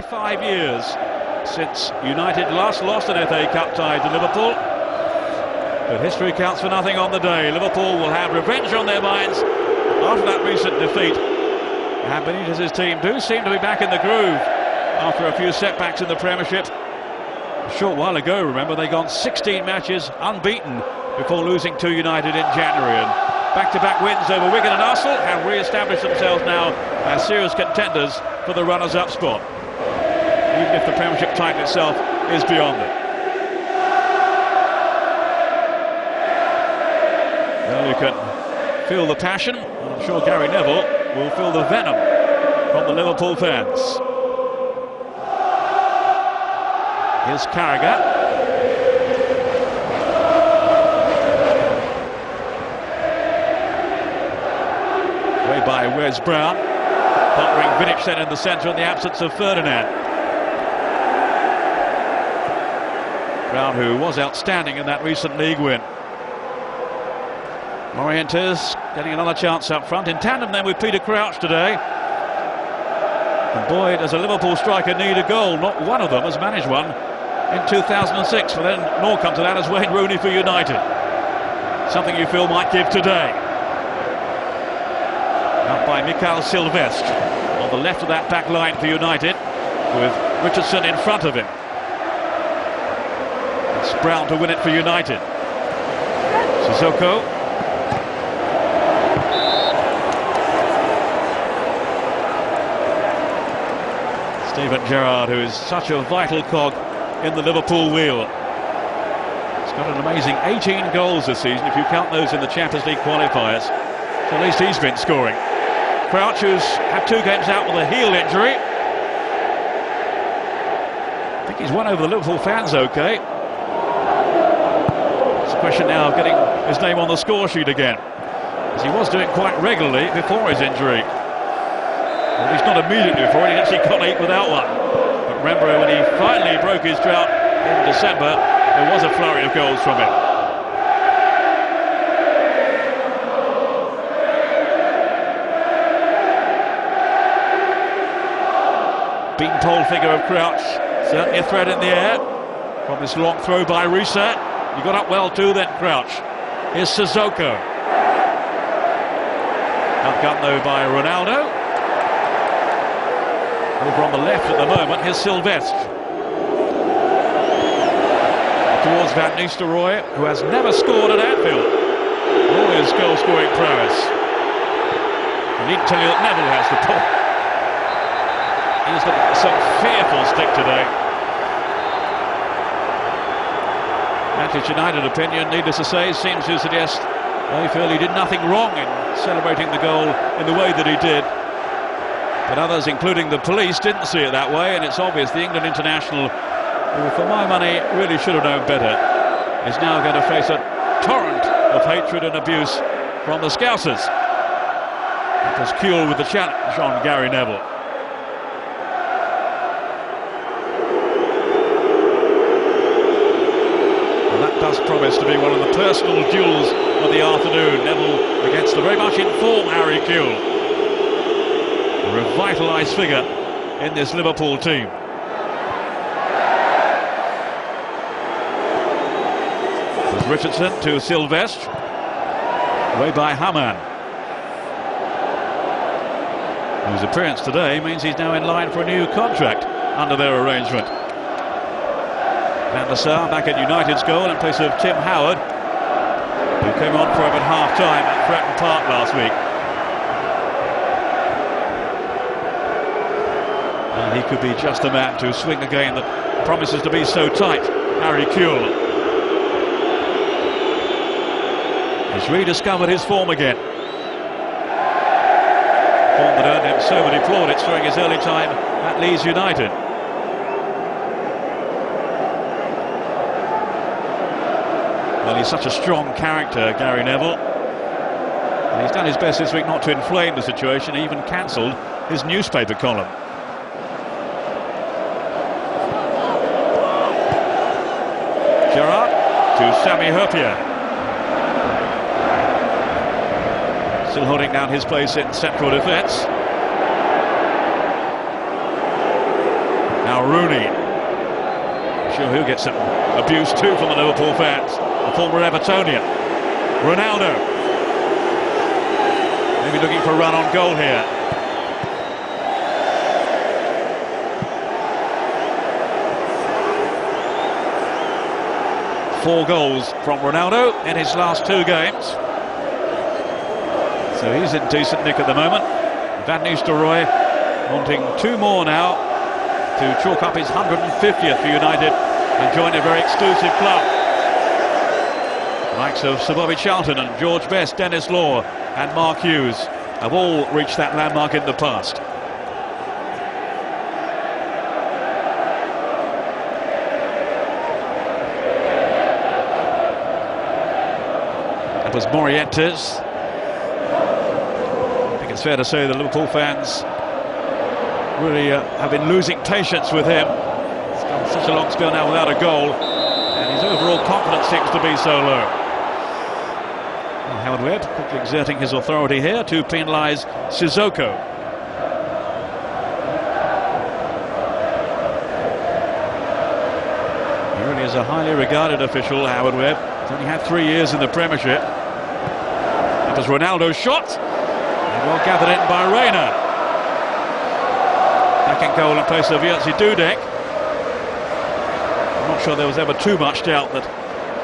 25 years since United last lost an FA Cup tie to Liverpool. But history counts for nothing on the day. Liverpool will have revenge on their minds after that recent defeat. And Benitez's team do seem to be back in the groove after a few setbacks in the Premiership. A short while ago, remember, they gone 16 matches unbeaten before losing to United in January. And back-to-back wins over Wigan and Arsenal have re-established themselves now as serious contenders for the runners-up spot, even if the Premiership title itself is beyond them. Well, you can feel the passion, and I'm sure Gary Neville will feel the venom from the Liverpool fans. Here's Carragher. Way by Wes Brown. Buttering Vidic then in the centre in the absence of Ferdinand. Brown, who was outstanding in that recent league win. Morientes getting another chance up front, in tandem then with Peter Crouch today. And boy, does a Liverpool striker need a goal. Not one of them has managed one in 2006, but then nor come to that as Wayne Rooney for United. Something you feel might give today. Out by Mikael Silvestre on the left of that back line for United, with Richardson in front of him. It's Brown to win it for United. Sissoko. Steven Gerrard, who is such a vital cog in the Liverpool wheel. He's got an amazing 18 goals this season, if you count those in the Champions League qualifiers. So at least he's been scoring. Crouch, who's had 2 games out with a heel injury. I think he's won over the Liverpool fans okay. It's a question now of getting his name on the score sheet again, as he was doing quite regularly before his injury. Well, he's not immediately before it, he actually got 8 without one. But remember, when he finally broke his drought in December, there was a flurry of goals from him. Bean-pole figure of Crouch, certainly a threat in the air from this long throw by Reset. He got up well too then, Crouch. Here's Sissoko. Outgun though by Ronaldo. Over on the left at the moment, here's Silvestre. Towards Van Nistelrooy, who has never scored at Anfield. All his goal-scoring prowess. I need to tell you that Neville has the ball. He's got some fearful stick today. Manchester United opinion, needless to say, seems to suggest they feel he did nothing wrong in celebrating the goal in the way that he did. But others, including the police, didn't see it that way, and it's obvious the England international, who for my money really should have known better, is now going to face a torrent of hatred and abuse from the Scousers. It was Kuehl with the challenge on Gary Neville. And that does promise to be one of the personal duels of the afternoon. Neville against the very much in form Harry Kuehl. A revitalised figure in this Liverpool team. There's Richardson to Silvestre. Away by Hamann, whose appearance today means he's now in line for a new contract under their arrangement. Van der Sar back at United's goal in place of Tim Howard, who came on for him at half-time at Fratton Park last week. And he could be just the man to swing a game that promises to be so tight. Harry Kuehl. He's rediscovered his form again. Form that earned him so many plaudits during his early time at Leeds United. Well, he's such a strong character, Gary Neville. And he's done his best this week not to inflame the situation. He even cancelled his newspaper column. Gerrard to Sami Hyypiä. Still holding down his place in central defence. Now Rooney. I'm sure he'll get some abuse too from the Liverpool fans. The former Evertonian. Ronaldo. Maybe looking for a run on goal here. Four goals from Ronaldo in his last 2 games. So he's in decent nick at the moment. Van Nistelrooy wanting 2 more now to chalk up his 150th for United and join a very exclusive club. The likes of Sir Bobby Charlton and George Best, Dennis Law and Mark Hughes have all reached that landmark in the past. That was Morientes. I think it's fair to say the Liverpool fans really have been losing patience with him. It's gone such a long spell now without a goal, and his overall confidence seems to be so low. Well, Howard Webb quickly exerting his authority here to penalise Sissoko. He really is a highly regarded official, Howard Webb. He's only had 3 years in the Premiership. That was Ronaldo's shot, and well gathered in by Reina. Second goal in place of Jerzy Dudek. I'm not sure there was ever too much doubt that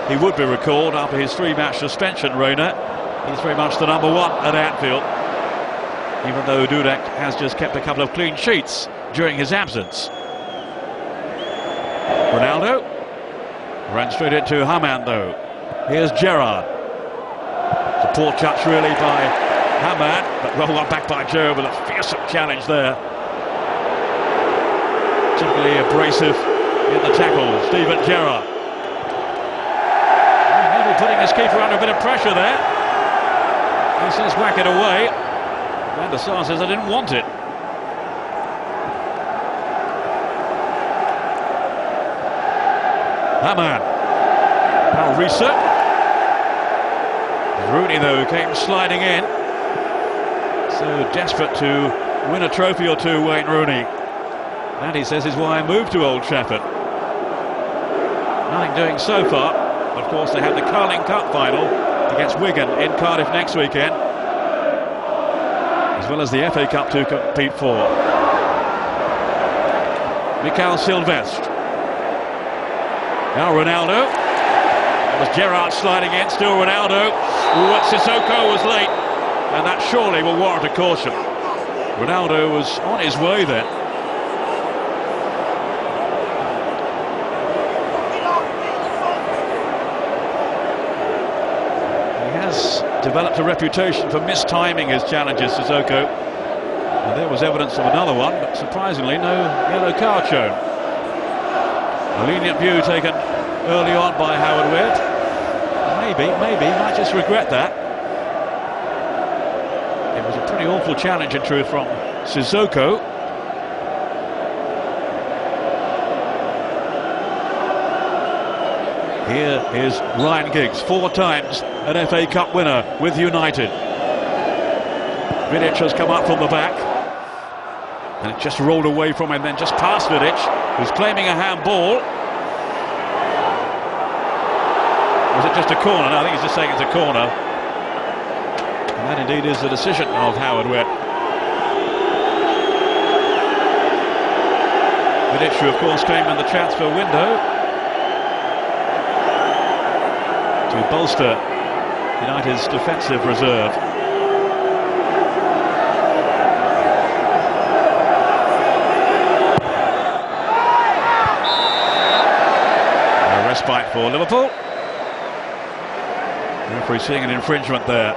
he would be recalled after his 3-match suspension, Reina. He's very much the number 1 at Anfield, even though Dudek has just kept a couple of clean sheets during his absence. Ronaldo ran straight into Hamann though. Here's Gerrard. It's a poor touch really by Hamann, but rolled up back by Joe with a fearsome challenge there. Typically abrasive in the tackle, Steven Gerrard. Nearly putting his keeper under a bit of pressure there. He says whack it away. Van der Sar says I didn't want it. Hamann. Now reset. Rooney though came sliding in. So desperate to win a trophy or two, Wayne Rooney. And he says is why I moved to Old Trafford. Nothing doing so far. Of course, they have the Carling Cup final against Wigan in Cardiff next weekend, as well as the FA Cup to compete for. Mikael Silvestre. Now Ronaldo. That was Gerrard sliding in, still Ronaldo. Sissoko was late, and that surely will warrant a caution. Ronaldo was on his way then. Developed a reputation for mistiming his challenges, Sissoko. And there was evidence of another one, but surprisingly no yellow card shown. A lenient view taken early on by Howard Webb. Maybe, he might just regret that. It was a pretty awful challenge in truth from Sissoko. Here is Ryan Giggs, 4 times an FA Cup winner with United. Vidic has come up from the back, and it just rolled away from him, then just past Vidic, who's claiming a handball. Was it just a corner? No, I think he's just saying it's a corner. And that indeed is the decision of Howard Webb. Vidic, who of course came in the transfer window to bolster United's defensive reserve. A respite for Liverpool. The referee seeing an infringement there.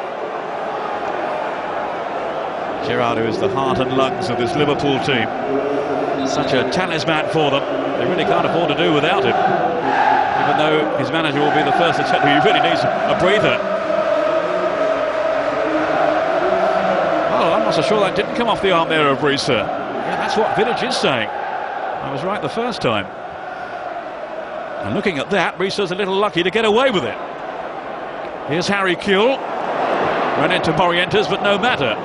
Gerrard, who is the heart and lungs of this Liverpool team, such a talisman for them, they really can't afford to do without him. Even though his manager will be the first to tell you he really needs a breather. Oh, I'm not so sure that didn't come off the arm there of Reese. Yeah, that's what Vidic is saying. I was right the first time. And looking at that, Reese is a little lucky to get away with it. Here's Harry Kewell. Ran into Morientes, but no matter.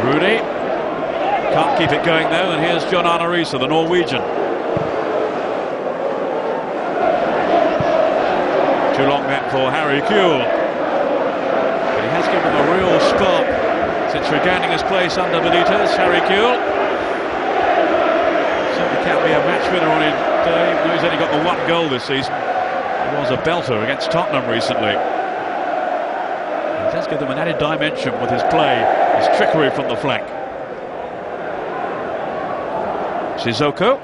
Rooney. Can't keep it going though, and here's John Arne Riise, the Norwegian. Too long net for Harry Kewell. But he has given him a real spark since regaining his place under Benitez. Harry Kewell certainly can't be a match winner on his day. He's only got the one goal this season. He was a belter against Tottenham recently. He does give them an added dimension with his play, his trickery from the flank. Sissoko.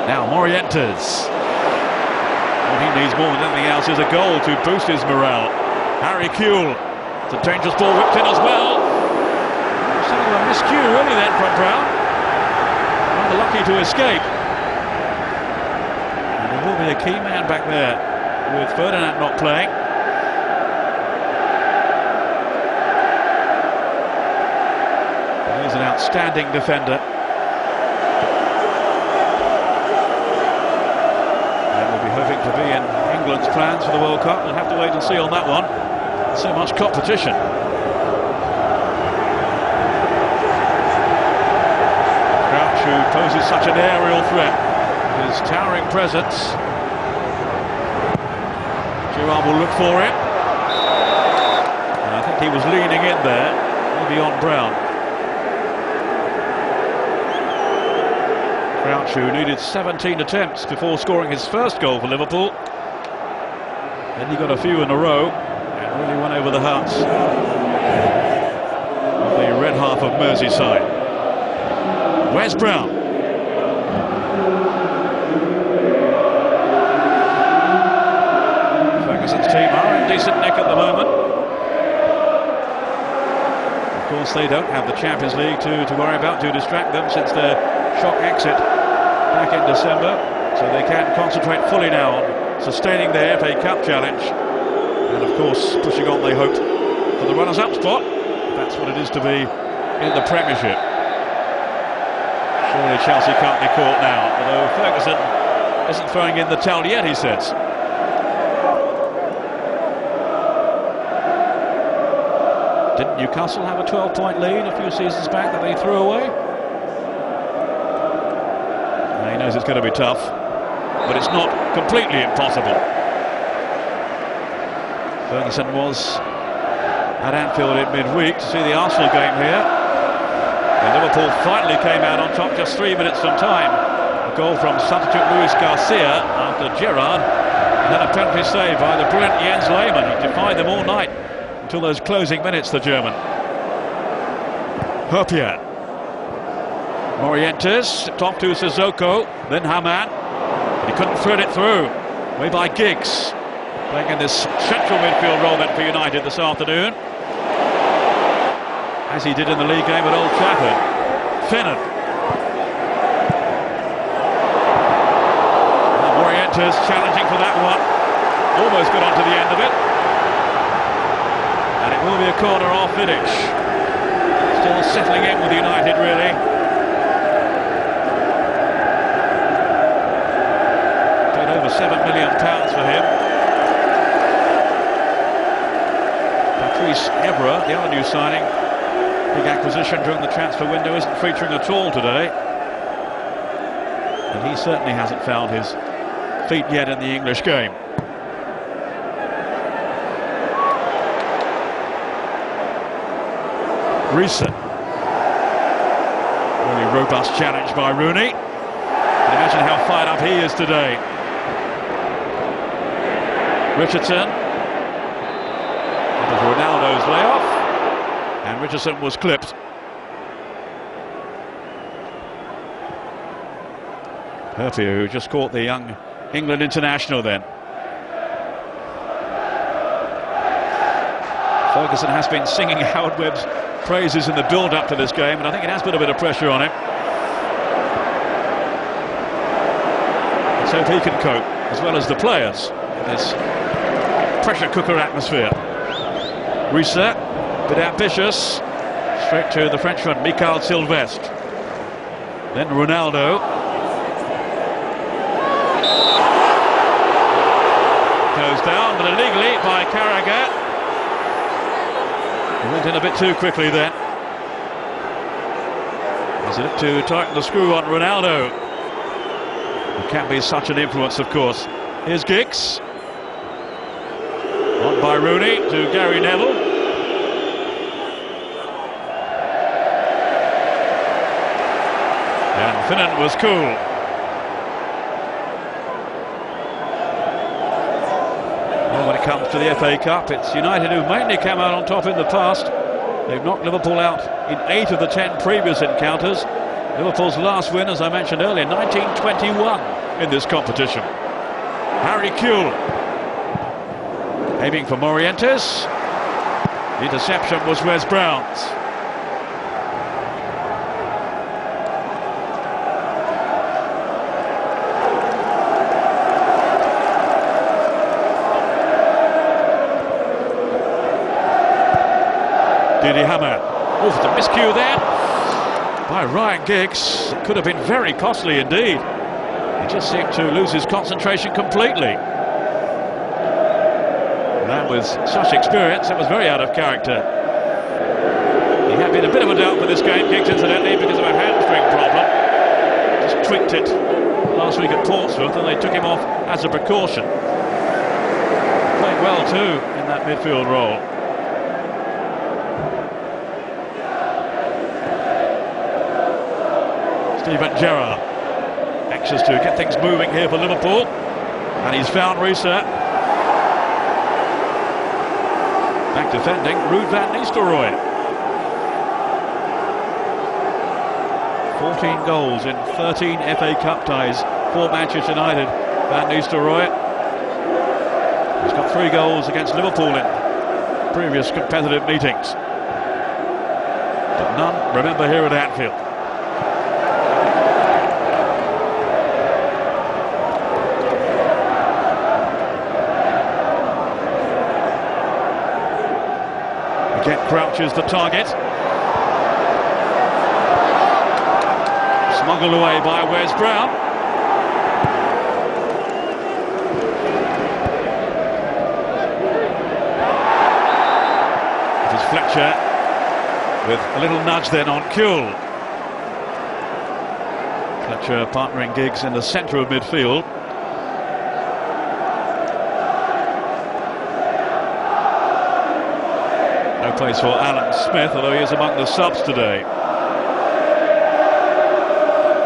Now Morientes. What he needs more than anything else is a goal to boost his morale. Harry Kewell. It's a dangerous ball whipped in as well. Something of a miscue really then from Brown. Rather lucky to escape. And he will be a key man back there with Ferdinand not playing. He's an outstanding defender. And we'll be hoping to be in England's plans for the World Cup. We'll have to wait and see on that one. So much competition. Crouch, who poses such an aerial threat, his towering presence. Gerrard will look for it. And I think he was leaning in there, maybe on Brown. Crouch, who needed 17 attempts before scoring his first goal for Liverpool. Then he got a few in a row and really went over the hearts of the red half of Merseyside. Where's Brown? Ferguson's team are in decent nick at the moment. Of course, they don't have the Champions League to worry about, to distract them since their shock exit back in December, so they can concentrate fully now on sustaining their FA Cup challenge and of course pushing on, they hope, for the runners-up spot. That's what it is to be in the Premiership. Surely Chelsea can't be caught now, although Ferguson isn't throwing in the towel yet, he says. Didn't Newcastle have a 12-point lead a few seasons back that they threw away? He knows it's going to be tough, but it's not completely impossible. Ferguson was at Anfield in midweek to see the Arsenal game here. And Liverpool finally came out on top just 3 minutes from time. A goal from substitute Luis Garcia after Gerrard, and then a penalty save by the brilliant Jens Lehmann. He defied them all night until those closing minutes, the German. Herpier. Morientes, slipped off to Sissoko, then Haman. He couldn't thread it through. Way by Giggs, playing in this central midfield role then for United this afternoon, as he did in the league game at Old Trafford. Finnan. Morientes challenging for that one. Almost got onto the end of it. And it will be a corner off Vidic. Still settling in with United, really. Over £7 million for him. Patrice Evra, the other new signing, big acquisition during the transfer window, isn't featuring at all today. And he certainly hasn't found his feet yet in the English game. Riise. Really robust challenge by Rooney. Imagine how fired up he is today. Richardson. That was Ronaldo's layoff, and Richardson was clipped. Herpier, who just caught the young England international then. Ferguson has been singing Howard Webb's praises in the build-up to this game, and I think it has put a bit of pressure on him. Let's hope he can cope, as well as the players, in this pressure cooker atmosphere. Riise, a bit ambitious, straight to the Frenchman Michael Sylvestre. Then Ronaldo. Goes down, but illegally by Carragher. He went in a bit too quickly then. Is it to tighten the screw on Ronaldo? Who can be such an influence, of course. Here's Giggs. On by Rooney to Gary Neville. And Finnan was cool. Well, when it comes to the FA Cup, it's United who've mainly come out on top in the past. They've knocked Liverpool out in 8 of the 10 previous encounters. Liverpool's last win, as I mentioned earlier, 1921 in this competition. Harry Kewell aiming for Morientes. The interception was Wes Brown's. Didi Hamann. Oh, the miscue there by Ryan Giggs. It could have been very costly indeed. He just seemed to lose his concentration completely. And with such experience, it was very out of character. He had been a bit of a doubt for this game, Giggs, incidentally, because of a hamstring problem. Just tweaked it last week at Portsmouth, and they took him off as a precaution. Playing well too in that midfield role. Steven Gerrard anxious to get things moving here for Liverpool, and he's found Risa. Back defending, Ruud van Nistelrooy. 14 goals in 13 FA Cup ties for Manchester United. Van Nistelrooy. He's got 3 goals against Liverpool in previous competitive meetings, but none, remember, here at Anfield. Again, Crouch is the target. Smuggled away by Wes Brown. It is Fletcher with a little nudge then on Kewell. Fletcher partnering Giggs in the centre of midfield. No place for Alan Smith, although he is among the subs today.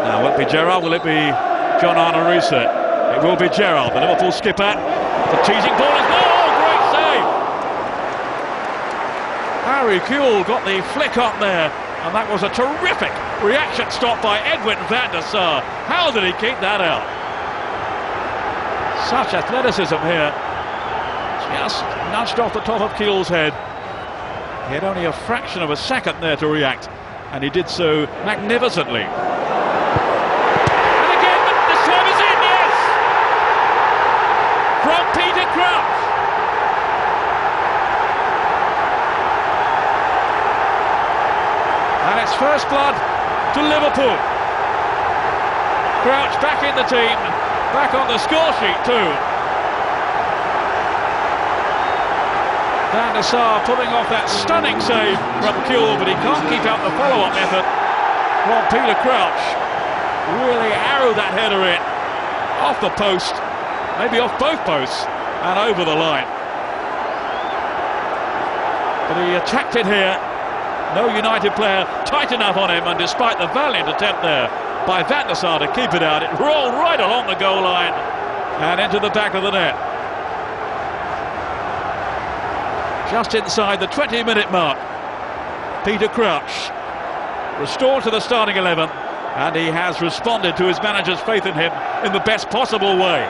Now, will it be Gerrard? Will it be John Arne Riise? It will be Gerrard, the Liverpool skipper. The teasing ball is there. Oh, great save! Harry Kewell got the flick up there, and that was a terrific reaction stop by Edwin van der Sar. How did he keep that out? Such athleticism here. Just nudged off the top of Kewell's head. He had only a fraction of a second there to react, and he did so magnificently. And again, this time is in, yes! From Peter Crouch. And it's first blood to Liverpool. Crouch back in the team, back on the score sheet too. Van der Sar pulling off that stunning save from Kewell, but he can't keep out the follow-up effort from Peter Crouch. Really arrowed that header in, off the post, maybe off both posts, and over the line. But he attacked it here. No United player tight enough on him, and despite the valiant attempt there by Van der Sar to keep it out, it rolled right along the goal line and into the back of the net. Just inside the 20-minute mark, Peter Crouch restored to the starting 11, and he has responded to his manager's faith in him in the best possible way.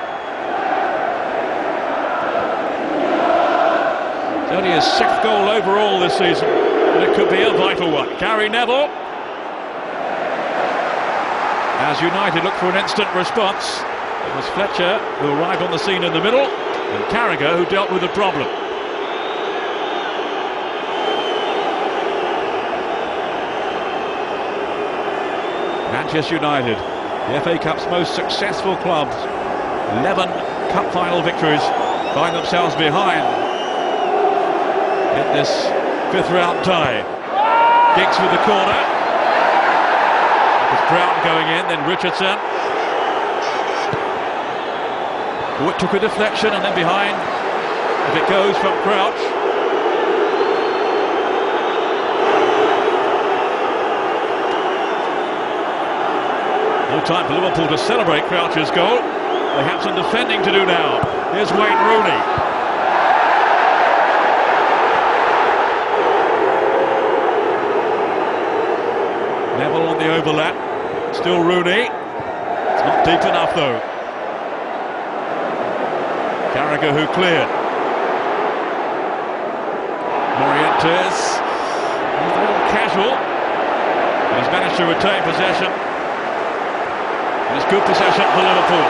It's only his 6th goal overall this season, but it could be a vital one. Gary Neville, as United look for an instant response. It was Fletcher who arrived on the scene in the middle, and Carragher who dealt with the problem. Manchester United, the FA Cup's most successful clubs, 11 cup final victories, find themselves behind in this 5th round tie. Giggs with the corner. It's Brown going in, then Richardson. Oh, it took a deflection and then behind. If it goes from Crouch. No time for Liverpool to celebrate Crouch's goal. They have some defending to do now. Here's Wayne Rooney. Neville on the overlap. Still Rooney. It's not deep enough though. Carragher who cleared. Morientes. He's a little casual. But he's managed to retain possession. And it's good possession for Liverpool.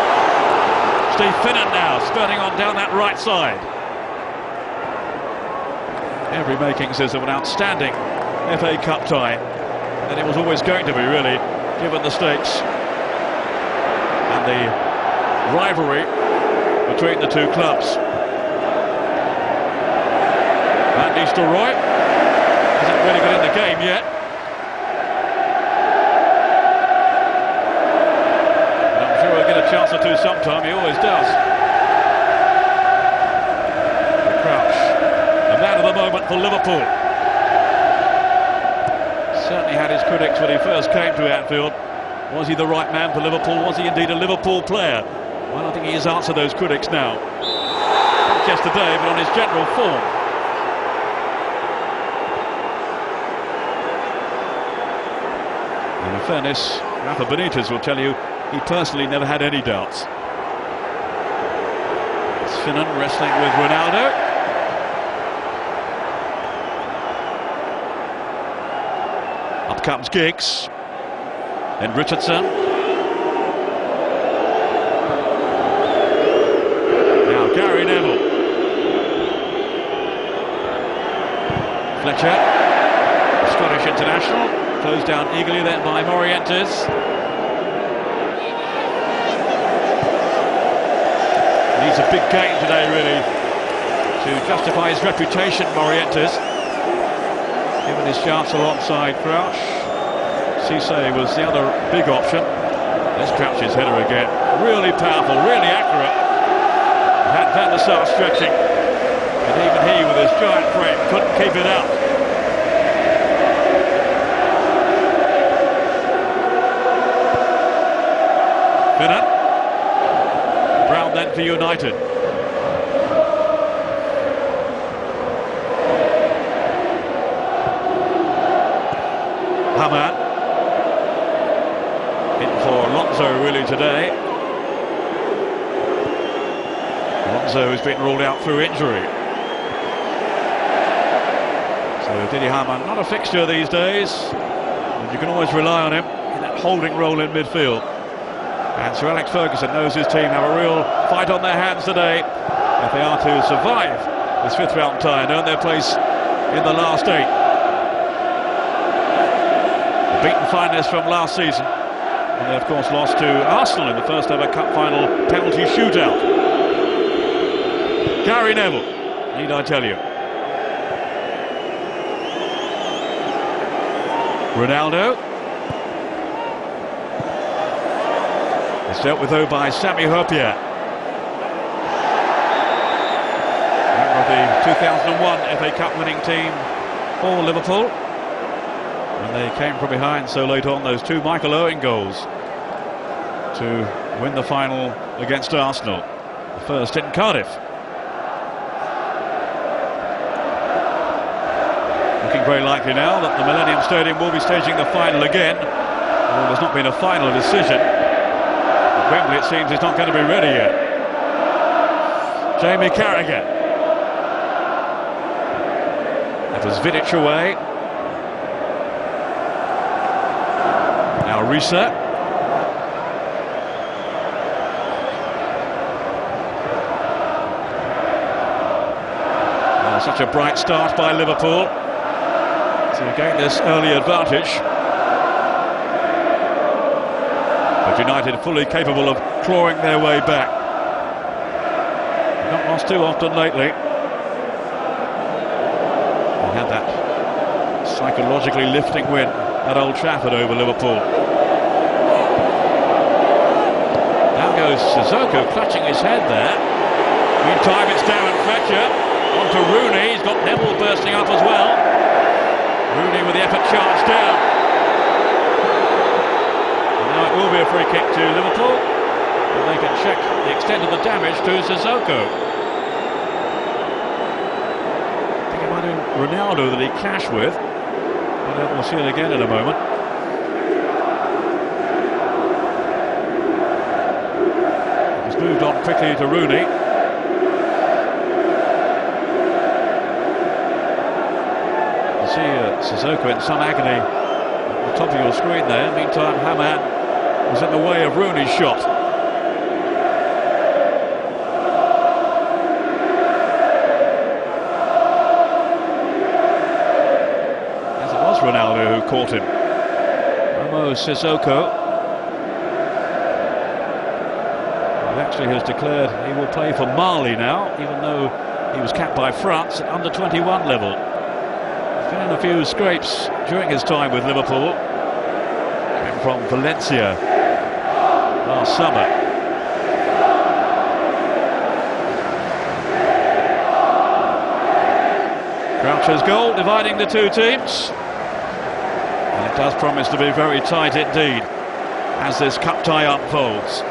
Steve Finnan now spurting on down that right side. Every makings is of an outstanding FA Cup tie. And it was always going to be, really, given the stakes and the rivalry between the two clubs. Van Nistelrooy hasn't really got in the game yet. And I'm sure he'll get a chance or two sometime, he always does. Crouch, a man of the moment for Liverpool. Certainly had his critics when he first came to Anfield. Was he the right man for Liverpool? Was he indeed a Liverpool player? Well, I think he has answered those critics now. Not just today, but on his general form. And in fairness, Rafa Benitez will tell you he personally never had any doubts. It's Finnan wrestling with Ronaldo. Up comes Giggs. Then Richardson. Now Gary Neville. Fletcher, the Scottish international, closed down eagerly then by Morientes. Needs a big game today, really, to justify his reputation, Morientes. Given his chance alongside Crouch. Cisse was the other big option. There's Crouch's header again. Really powerful, really accurate. Had Van der Sar stretching. And even he, with his giant frame, couldn't keep it out. Finnan. Brown then for United. Hamann. In for Alonso really today. Alonso has been ruled out through injury. So Didi Hamann, not a fixture these days. And you can always rely on him in that holding role in midfield. And Sir Alex Ferguson knows his team have a real fight on their hands today if they are to survive this fifth round tie and earn their place in the last eight. Beaten finalists from last season, and they of course lost to Arsenal in the first ever cup final penalty shootout. Gary Neville, need I tell you. Ronaldo. It's dealt with though by Sami Hyypiä. Member of the 2001 FA Cup winning team for Liverpool. And they came from behind so late on, those two Michael Owen goals, to win the final against Arsenal, the first in Cardiff. Looking very likely now that the Millennium Stadium will be staging the final again. Well, there's not been a final decision. At Wembley it seems it's not going to be ready yet. Jamie Carragher. That was Vidic away. Now Risa. Well, such a bright start by Liverpool to gain this early advantage. But United fully capable of clawing their way back. Not lost too often lately. They had that psychologically lifting win at Old Trafford over Liverpool. goes Sissoko, clutching his head there. Meantime, it's Darren Fletcher. On to Rooney. He's got Neville bursting up as well. Rooney with the effort charged down. And now it will be a free kick to Liverpool. And they can check the extent of the damage to Sissoko. I think it might have been Ronaldo that he clashed with. But we'll see it again in a moment. He's moved on quickly to Rooney. You see Sissoko in some agony at the top of your screen there. Meantime, Hammad was in the way of Rooney's shot. As it was Ronaldo who caught him. Momo Sissoko. He actually has declared he will play for Mali now, even though he was capped by France at under 21 level. He's been in a few scrapes during his time with Liverpool. Came from Valencia last summer. Croucher's goal dividing the two teams. And it does promise to be very tight indeed as this cup tie unfolds.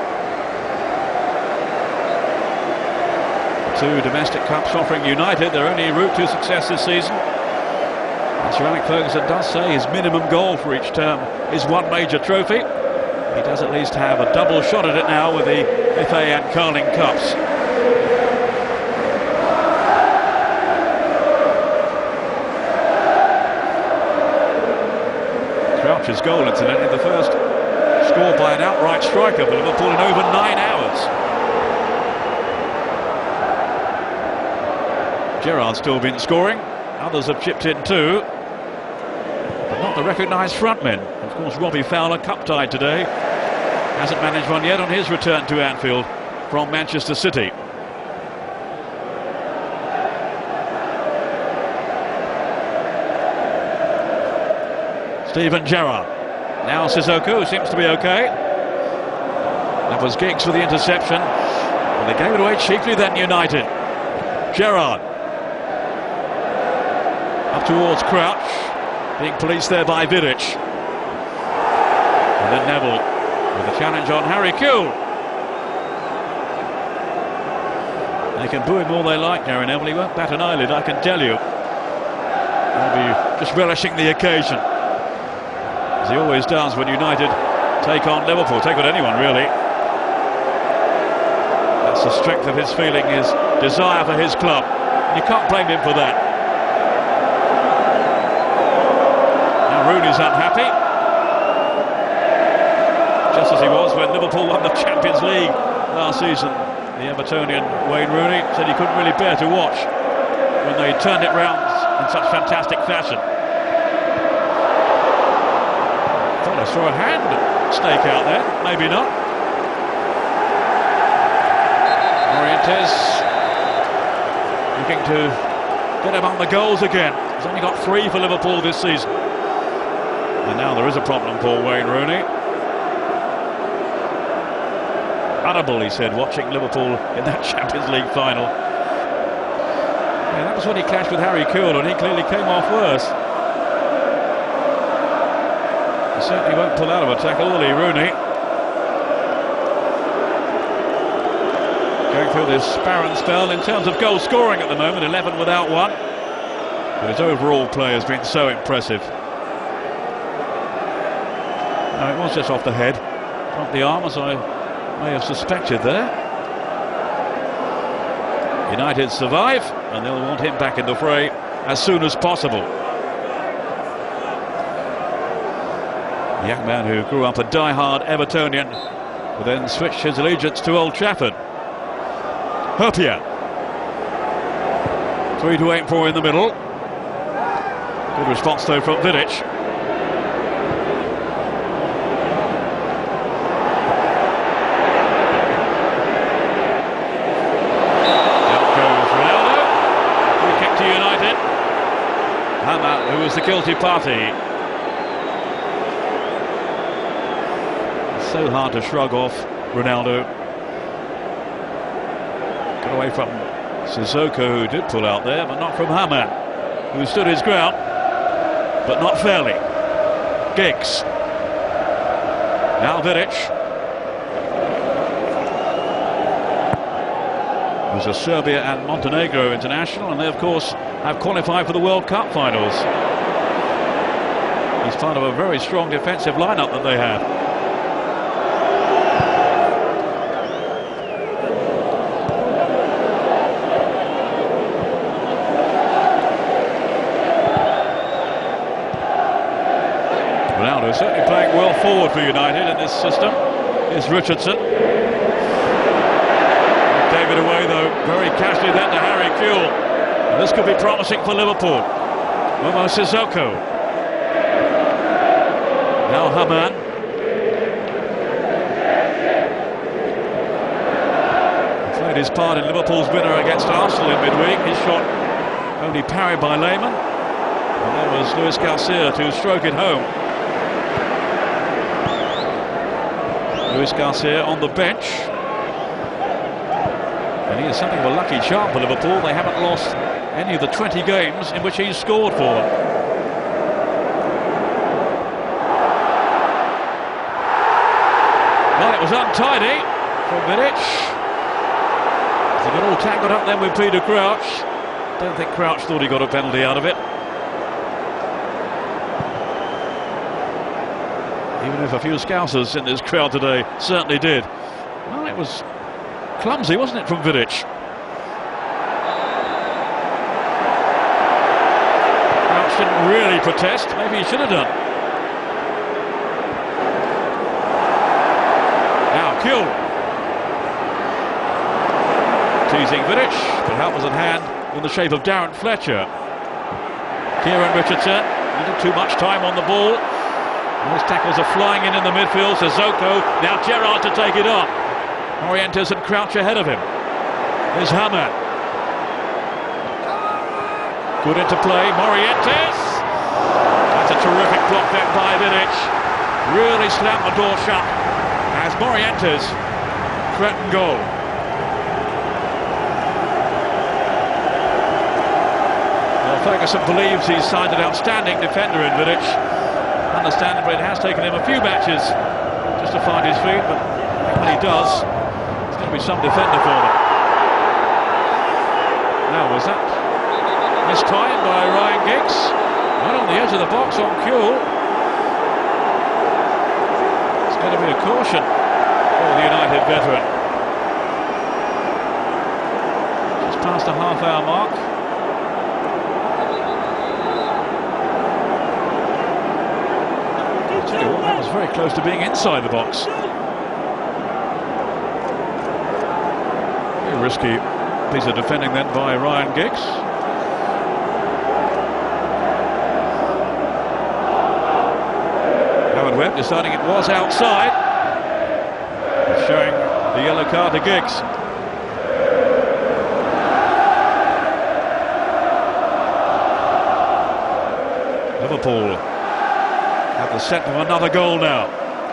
Two domestic cups offering United their only route to success this season. And Sir Alex Ferguson does say his minimum goal for each term is one major trophy. He does at least have a double shot at it now with the FA and Carling Cups. Croucher's goal, incidentally, the first scored by an outright striker for Liverpool in over 9 hours. Gerrard's still been scoring, others have chipped in too, but not the recognised frontmen. Of course, Robbie Fowler, cup-tied today, hasn't managed one yet on his return to Anfield from Manchester City. Steven Gerrard. Now Sissoko seems to be okay. That was Giggs for the interception, but they gave it away cheaply then, United. Gerrard. Up towards Crouch, being policed there by Vidic. And then Neville with a challenge on Harry Kewell. They can boo him all they like, Gary Neville. He won't bat an eyelid, I can tell you. He'll be just relishing the occasion, as he always does when United take on Liverpool, take on anyone really. That's the strength of his feeling, his desire for his club. And you can't blame him for that. Rooney's unhappy, just as he was when Liverpool won the Champions League last season. The Evertonian Wayne Rooney said he couldn't really bear to watch when they turned it round in such fantastic fashion. Thought I saw a hand snake out there, maybe not. Morientes looking to get among the goals again. He's only got 3 for Liverpool this season. And now there is a problem for Wayne Rooney. Audible, he said, watching Liverpool in that Champions League final. Yeah, that was when he clashed with Harry Kewell, and he clearly came off worse. He certainly won't pull out of a tackle, will he, Rooney? Going through this barren spell in terms of goal scoring at the moment, 11 without one. But his overall play has been so impressive. No, it was just off the head, not the arm, as I may have suspected there. United survive, and they'll want him back in the fray as soon as possible. The young man who grew up a die-hard Evertonian, who then switched his allegiance to Old Trafford. Herpia. 3 to aim for in the middle. Good response though from Vidic. Who was the guilty party. It's so hard to shrug off Ronaldo. away from Sissoko, who did pull out there, but not from Hamann, who stood his ground, but not fairly. Giggs. Now Vidic. Was a Serbia and Montenegro international, and they of course have qualified for the World Cup finals. He's part of a very strong defensive lineup that they have. Ronaldo certainly playing well forward for United in this system. Here's Richardson. David away though, very casually then to Harry Kewell. And this could be promising for Liverpool. Momo Sissoko. Now Hamann. Played his part in Liverpool's winner against Arsenal in midweek. His shot only parried by Lehmann. And there was Luis Garcia to stroke it home. Luis Garcia on the bench. And he is something of a lucky charm for Liverpool. They haven't lost any of the 20 games in which he's scored for them. Well, it was untidy from Vidic. They got all tangled up then with Peter Crouch. Don't think Crouch thought he got a penalty out of it. Even if a few Scousers in this crowd today certainly did. Well, it was clumsy, wasn't it, from Vidic? Crouch didn't really protest. Maybe he should have done. Now Kewell. Teasing Vidic, but help was at hand in the shape of Darren Fletcher. Kieran Richardson, a little too much time on the ball. Those tackles are flying in the midfield. Sissoko, now Gerrard to take it up. Morientes and Crouch ahead of him. Here's Hamann. Good into play, Morientes. That's a terrific block there by Vidic. Really slammed the door shut as Morientes threatened goal. Well, Ferguson believes he's signed an outstanding defender in Vidic. Understandably, it has taken him a few matches just to find his feet, but when he does, it's going to be some defender for them. Now, was that mistimed by Ryan Giggs? Right on the edge of the box on Kewell. It's going to be a caution for the United veteran. Just past the half-hour mark. That was very close to being inside the box. Very risky piece of defending then by Ryan Giggs. Howard Webb deciding it was outside, showing the yellow card to Giggs. Liverpool have the set of another goal now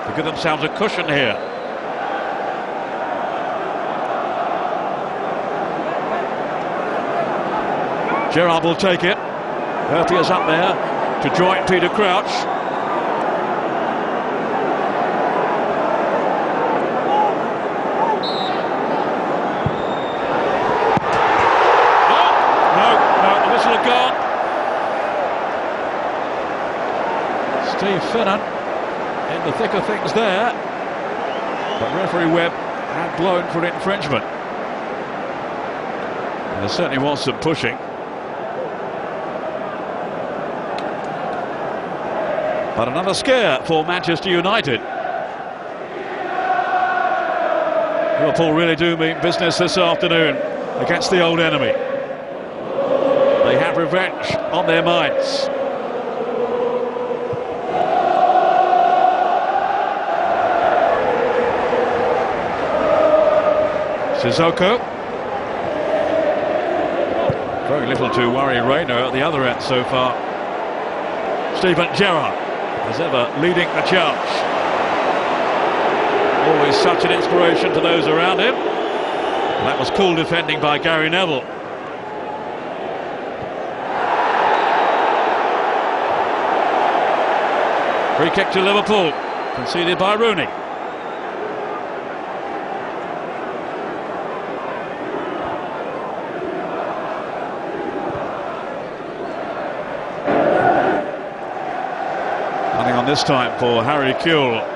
to give themselves a cushion here. Gerrard will take it. Murphy is up there to join Peter Crouch. No, the whistle had gone. Steve Finnan in the thick of things there, but referee Webb had blown for an infringement. And there certainly was some pushing. But another scare for Manchester United. Liverpool really do mean business this afternoon against the old enemy. They have revenge on their minds. Sissoko. Very little to worry Reina at the other end so far. Steven Gerrard, as ever, leading the charge. Always such an inspiration to those around him. That was cool defending by Gary Neville. Free kick to Liverpool, conceded by Rooney. Nothing on this time for Harry Kewell.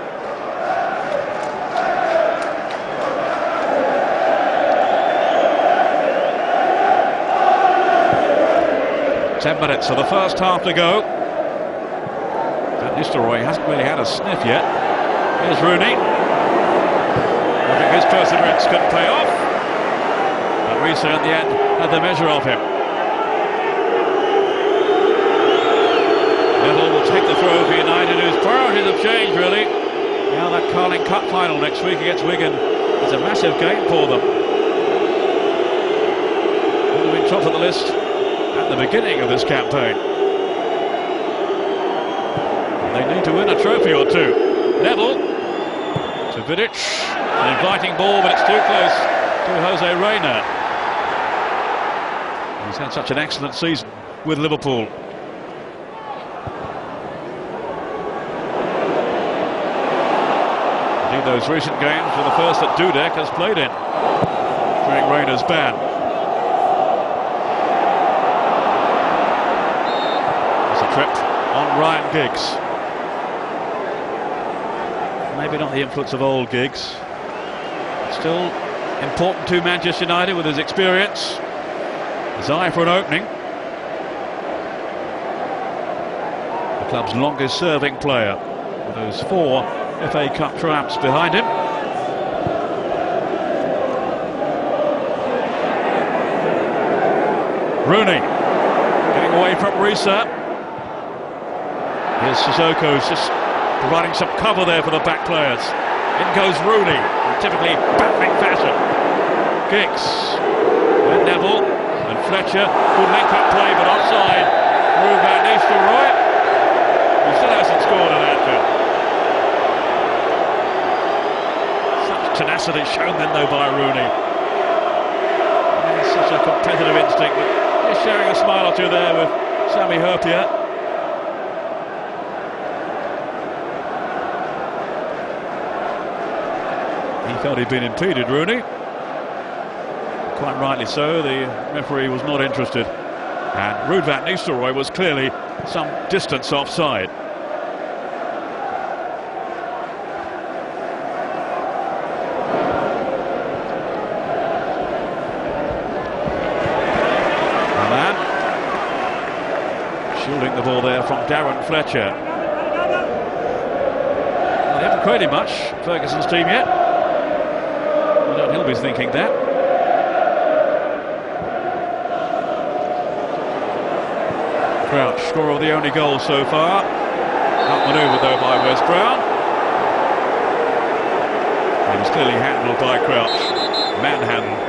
Ten minutes of the first half to go. Van Nistelrooy hasn't really had a sniff yet. Here's Rooney. I think his perseverance couldn't pay off. But Risa in the end had the measure of him. Neville will take the throw for United, whose priorities have changed really. Now that Carling Cup final next week against Wigan is a massive game for them. Would have been top of the list at the beginning of this campaign. They need to win a trophy or two. Neville to Vidic, an inviting ball, but it's too close to Jose Reina. He's had such an excellent season with Liverpool. Indeed, those recent games were the first that Dudek has played in during Reina's ban. Trip on Ryan Giggs. Maybe not the influence of old Giggs. Still important to Manchester United with his experience, his eye for an opening. The club's longest serving player, with those 4 FA Cup triumphs behind him. Rooney getting away from Risa. Here's Sissoko's just providing some cover there for the back players. In goes Rooney, in typically battling fashion. Giggs, and Neville, and Fletcher. Good link-up play, but offside. Van Nistelrooy, who still hasn't scored an Anfield. Such tenacity shown then, though, by Rooney. Such a competitive instinct, but just sharing a smile or two there with Sami Hyypiä. He felt he'd been impeded, Rooney. Quite rightly so, the referee was not interested. And Ruud van Nistelrooy was clearly some distance offside. And then, shielding the ball there from Darren Fletcher. Well, they haven't created much, Ferguson's team yet. He'll be thinking that. Crouch, scorer of the only goal so far. Outmanoeuvred though by Wes Brown. He was clearly handled by Crouch. Manhandled.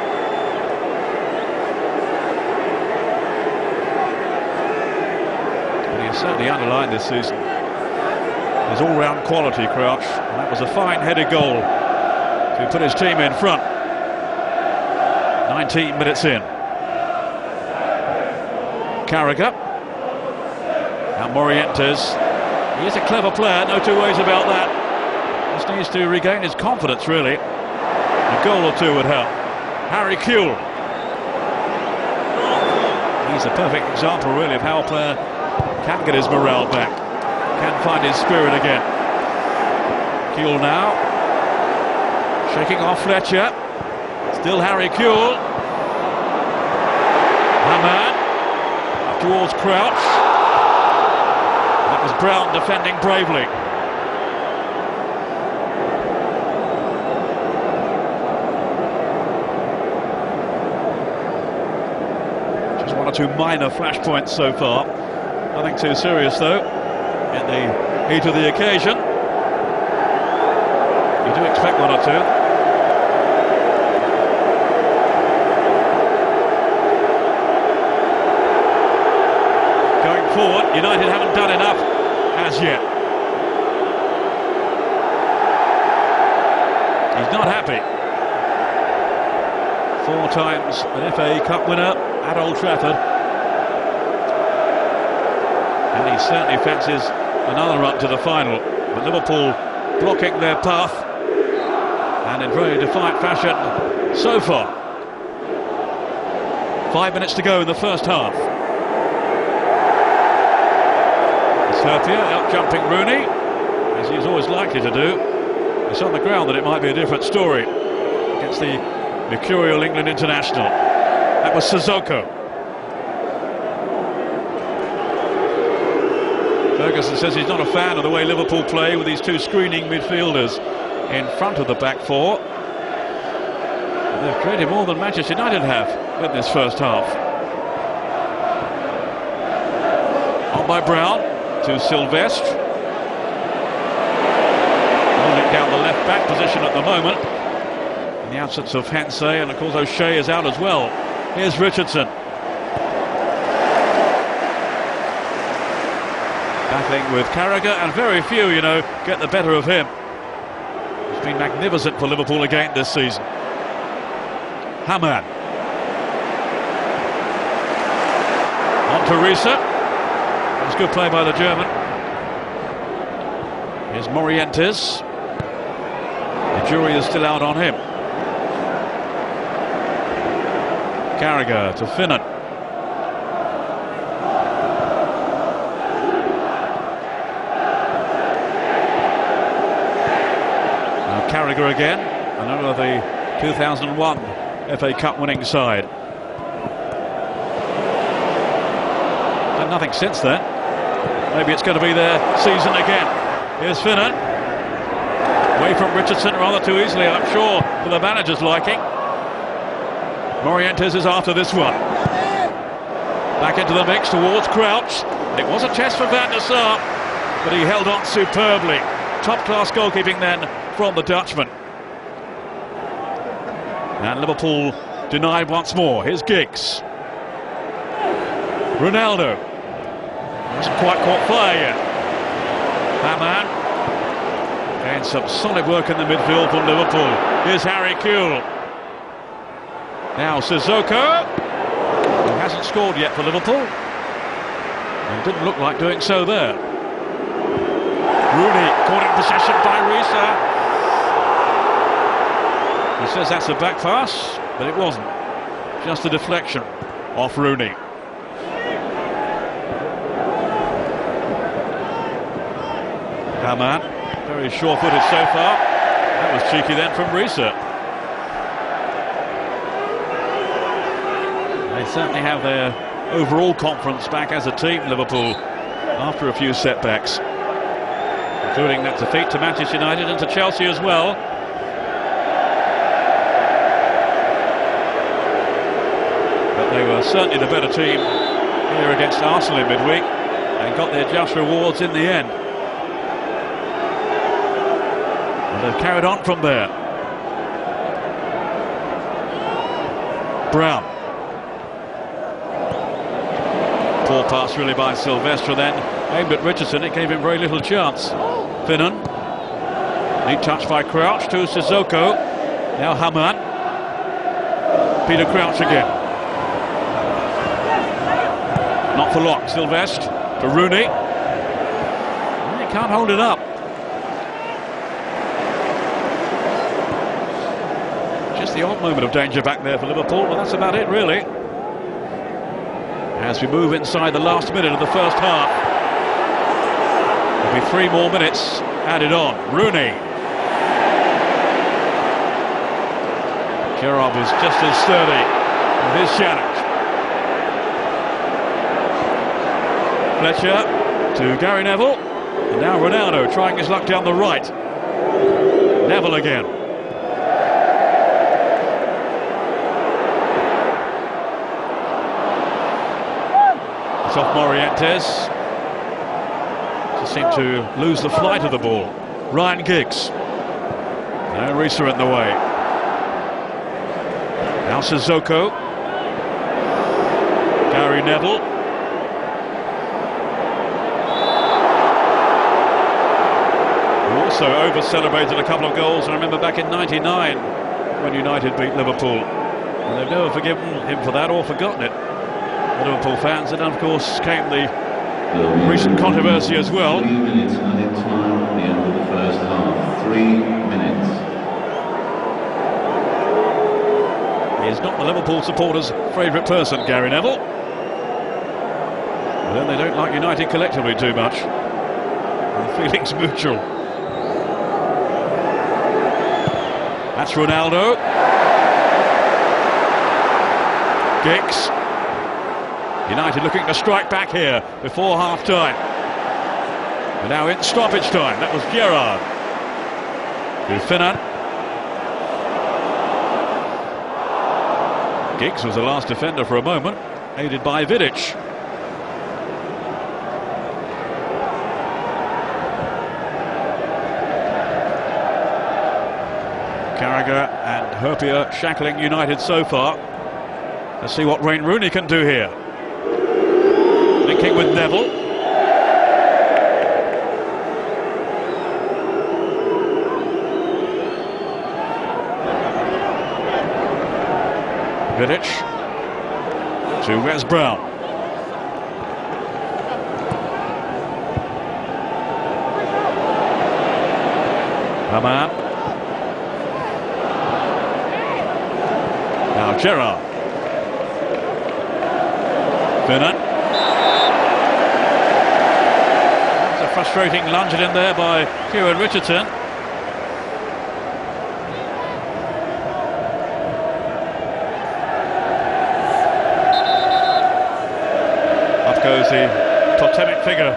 And he has certainly underlined this season his all-round quality, Crouch. And that was a fine headed goal to put his team in front. 19 minutes in. Carragher. Now Morientes. He is a clever player, no two ways about that. Just needs to regain his confidence, really. A goal or two would help. Harry Kewell. He's a perfect example, really, of how a player can get his morale back, can find his spirit again. Kewell now. Shaking off Fletcher. Still Harry Kewell. Hamann up towards Crouch. That was Brown defending bravely. Just 1 or 2 minor flashpoints so far. Nothing too serious though in the heat of the occasion. You do expect 1 or 2. Going forward, United haven't done enough as yet. He's not happy. 4 times an FA Cup winner at Old Trafford. And he certainly fancies another run to the final. But Liverpool blocking their path, and in very defiant fashion so far. 5 minutes to go in the first half. Serpia out jumping Rooney, as he's always likely to do. It's on the ground that it might be a different story against the mercurial England international. That was Sissoko. Ferguson says he's not a fan of the way Liverpool play with these 2 screening midfielders in front of the back 4. But they've created more than Manchester United have in this first half. On by Brown to Sylvestre. Holding down the left back position at the moment. In the absence of Hensey, and of course O'Shea is out as well. Here's Richardson. Battling with Carragher, and very few, you know, get the better of him. It's been magnificent for Liverpool again this season. Hamann. On to Risa. It was good play by the German. Here's Morientes. The jury is still out on him. Carragher to Finnan. Now Carragher again, another of the 2001 FA Cup winning side. Done nothing since then. Maybe it's going to be their season again. Here's Finnan. Away from Richardson rather too easily, I'm sure, for the manager's liking. Morientes is after this one. Back into the mix towards Crouch. It was a test for Van der Sar, but he held on superbly. Top-class goalkeeping then from the Dutchman. And Liverpool denied once more. Here's Giggs. Ronaldo. Hasn't quite caught fire yet. Hamann. And some solid work in the midfield from Liverpool. Here's Harry Kewell. Now Sissoko, who hasn't scored yet for Liverpool, and didn't look like doing so there. Rooney caught in possession by Risa. He says that's a back pass, but it wasn't. Just a deflection off Rooney. Hamann, very sure-footed so far. That was cheeky then from Risa. They certainly have their overall confidence back as a team, Liverpool, after a few setbacks, including that defeat to Manchester United and to Chelsea as well. But they were certainly the better team here against Arsenal in midweek and got their just rewards in the end. And they've carried on from there. Brown. Poor pass really by Sylvestre then, aimed at Richardson. It gave him very little chance. Finnan. Neat touch by Crouch to Sissoko. Now Hamann. Peter Crouch again. Not for long. Sylvestre to Rooney. He can't hold it up. Just the odd moment of danger back there for Liverpool, but that's about it really. As we move inside the last minute of the first half. There'll be 3 more minutes added on. Rooney. Gerrard was just as sturdy with his challenge. Fletcher to Gary Neville. And now Ronaldo trying his luck down the right. Neville again. Off Morientes. Just seemed to lose the flight of the ball. Ryan Giggs. No, Risa in the way. Now Sissoko. Gary Neville. Who also over-celebrated a couple of goals. I remember back in '99 when United beat Liverpool. And they've never forgiven him for that or forgotten it, the Liverpool fans. And of course came the recent controversy as well. 3 minutes added time at the end of the first half. 3 minutes. He's not the Liverpool supporters' favourite person, Gary Neville. But then they don't like United collectively too much. The feeling's mutual. That's Ronaldo. Giggs. United looking to strike back here before half-time. And now in stoppage time. That was Gerrard. To Finnan. Giggs was the last defender for a moment, aided by Vidic. Carragher and Herpier shackling United so far. Let's see what Wayne Rooney can do here. Linking with Neville. Vidic to Wes Brown. Haman. Now Gerrard. Finnan. That's a frustrating lunge in there by Kieran Richardson. Up goes the totemic figure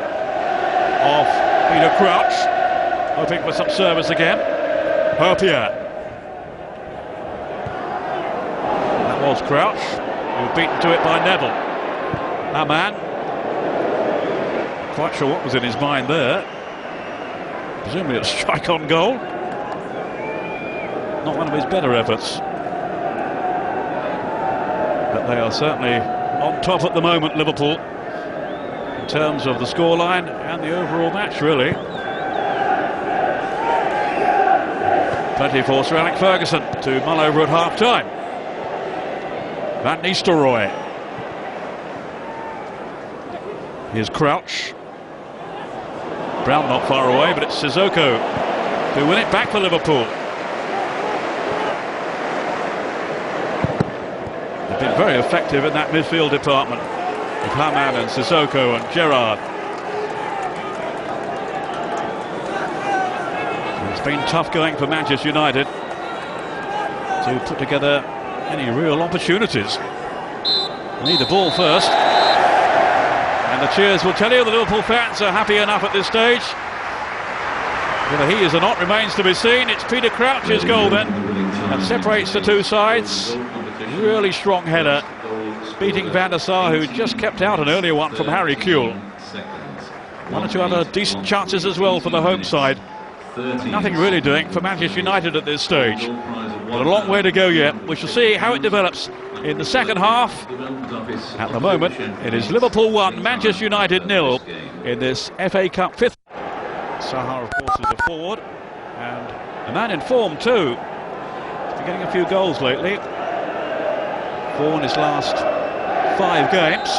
of Peter Crouch, hoping for some service again. Herpier. That was Crouch, who was beaten to it by Neville. Haman. Quite sure what was in his mind there. Presumably a strike on goal. Not one of his better efforts. But they are certainly on top at the moment, Liverpool, in terms of the scoreline and the overall match, really. Plenty for Sir Alex Ferguson to mull over at half-time. Van Nistelrooy. Here's Crouch. Brown not far away, but it's Sissoko who win it back for Liverpool. They've been very effective in that midfield department with Haman and Sissoko and Gerrard. It's been tough going for Manchester United to put together any real opportunities. They need the ball first. And the cheers will tell you the Liverpool fans are happy enough at this stage. Whether he is or not remains to be seen. It's Peter Crouch's goal then that separates the two sides. Really strong header, beating Van der Sar, who just kept out an earlier one from Harry Kewell. One or two other decent chances as well for the home side. Nothing really doing for Manchester United at this stage. But a long way to go yet. We shall see how it develops in the second half. At the moment, it is Liverpool 1, Manchester United 0 in this FA Cup fifth. Saha, of course, is a forward and a man in form too. He's been getting a few goals lately. 4 in his last 5 games.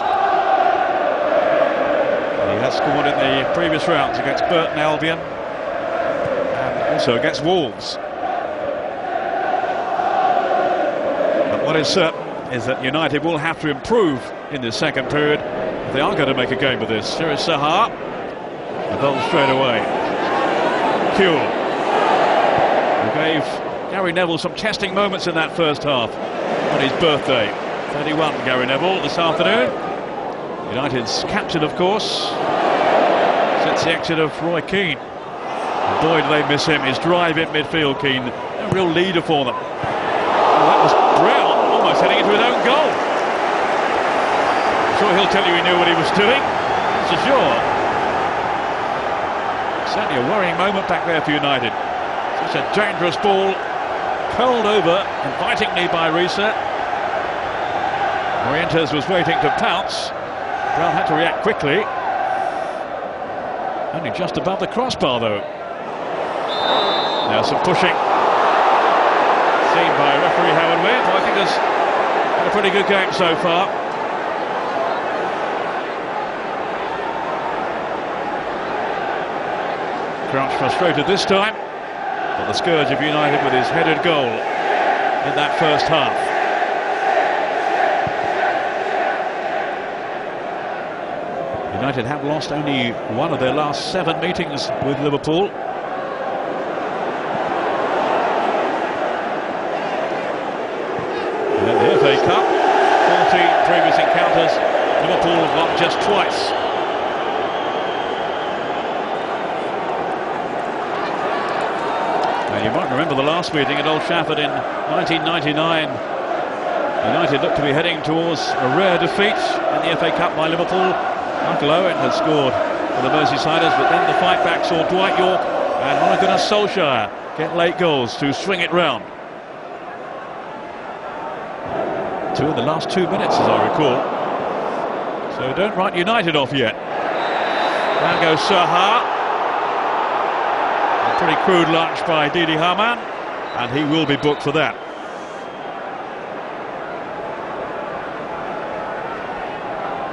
He has scored in the previous rounds against Burton Albion and also against Wolves. But what is certain is that United will have to improve in this second period if they are going to make a game of this. Here is Saha. The goal straight away. Kewell, who gave Gary Neville some testing moments in that first half on his birthday. 31, Gary Neville, this afternoon. United's captain, of course, since the exit of Roy Keane. And boy, do they miss him. His drive in midfield, Keane, a real leader for them. Well, that was Brown, almost heading into his own goal. I'm sure he'll tell you he knew what he was doing, that's for sure. Certainly a worrying moment back there for United. Such a dangerous ball, curled over invitingly by Reset. Morientes was waiting to pounce. Brown had to react quickly. Only just above the crossbar though. Now some pushing seen by referee Howard Webb. I think there's A pretty good game so far. Crouch frustrated this time, but the scourge of United with his headed goal in that first half. United have lost only one of their last 7 meetings with Liverpool. And in the FA Cup, 14 previous encounters, Liverpool have won just twice. Now you might remember the last meeting at Old Trafford in 1999. United looked to be heading towards a rare defeat in the FA Cup by Liverpool. Michael Owen had scored for the Merseysiders, but then the fight back saw Dwight York and Ole Gunnar Solskjaer get late goals to swing it round. 2 in the last 2 minutes, as I recall. So don't write United off yet. Now goes Zaha. A pretty crude lunge by Didi Hamann, and he will be booked for that.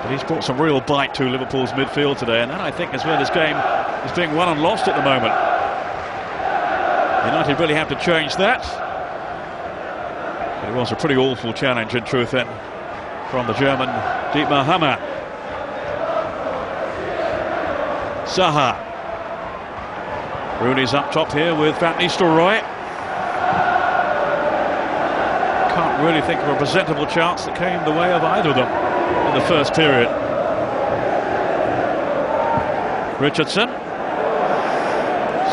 But he's brought some real bite to Liverpool's midfield today, and that, I think, is where this game is being won and lost at the moment. United really have to change that. But it was a pretty awful challenge, in truth, then, from the German Dietmar Hamann. Zaha. Rooney's up top here with Van Nistelrooy. Can't really think of a presentable chance that came the way of either of them in the first period. Richardson,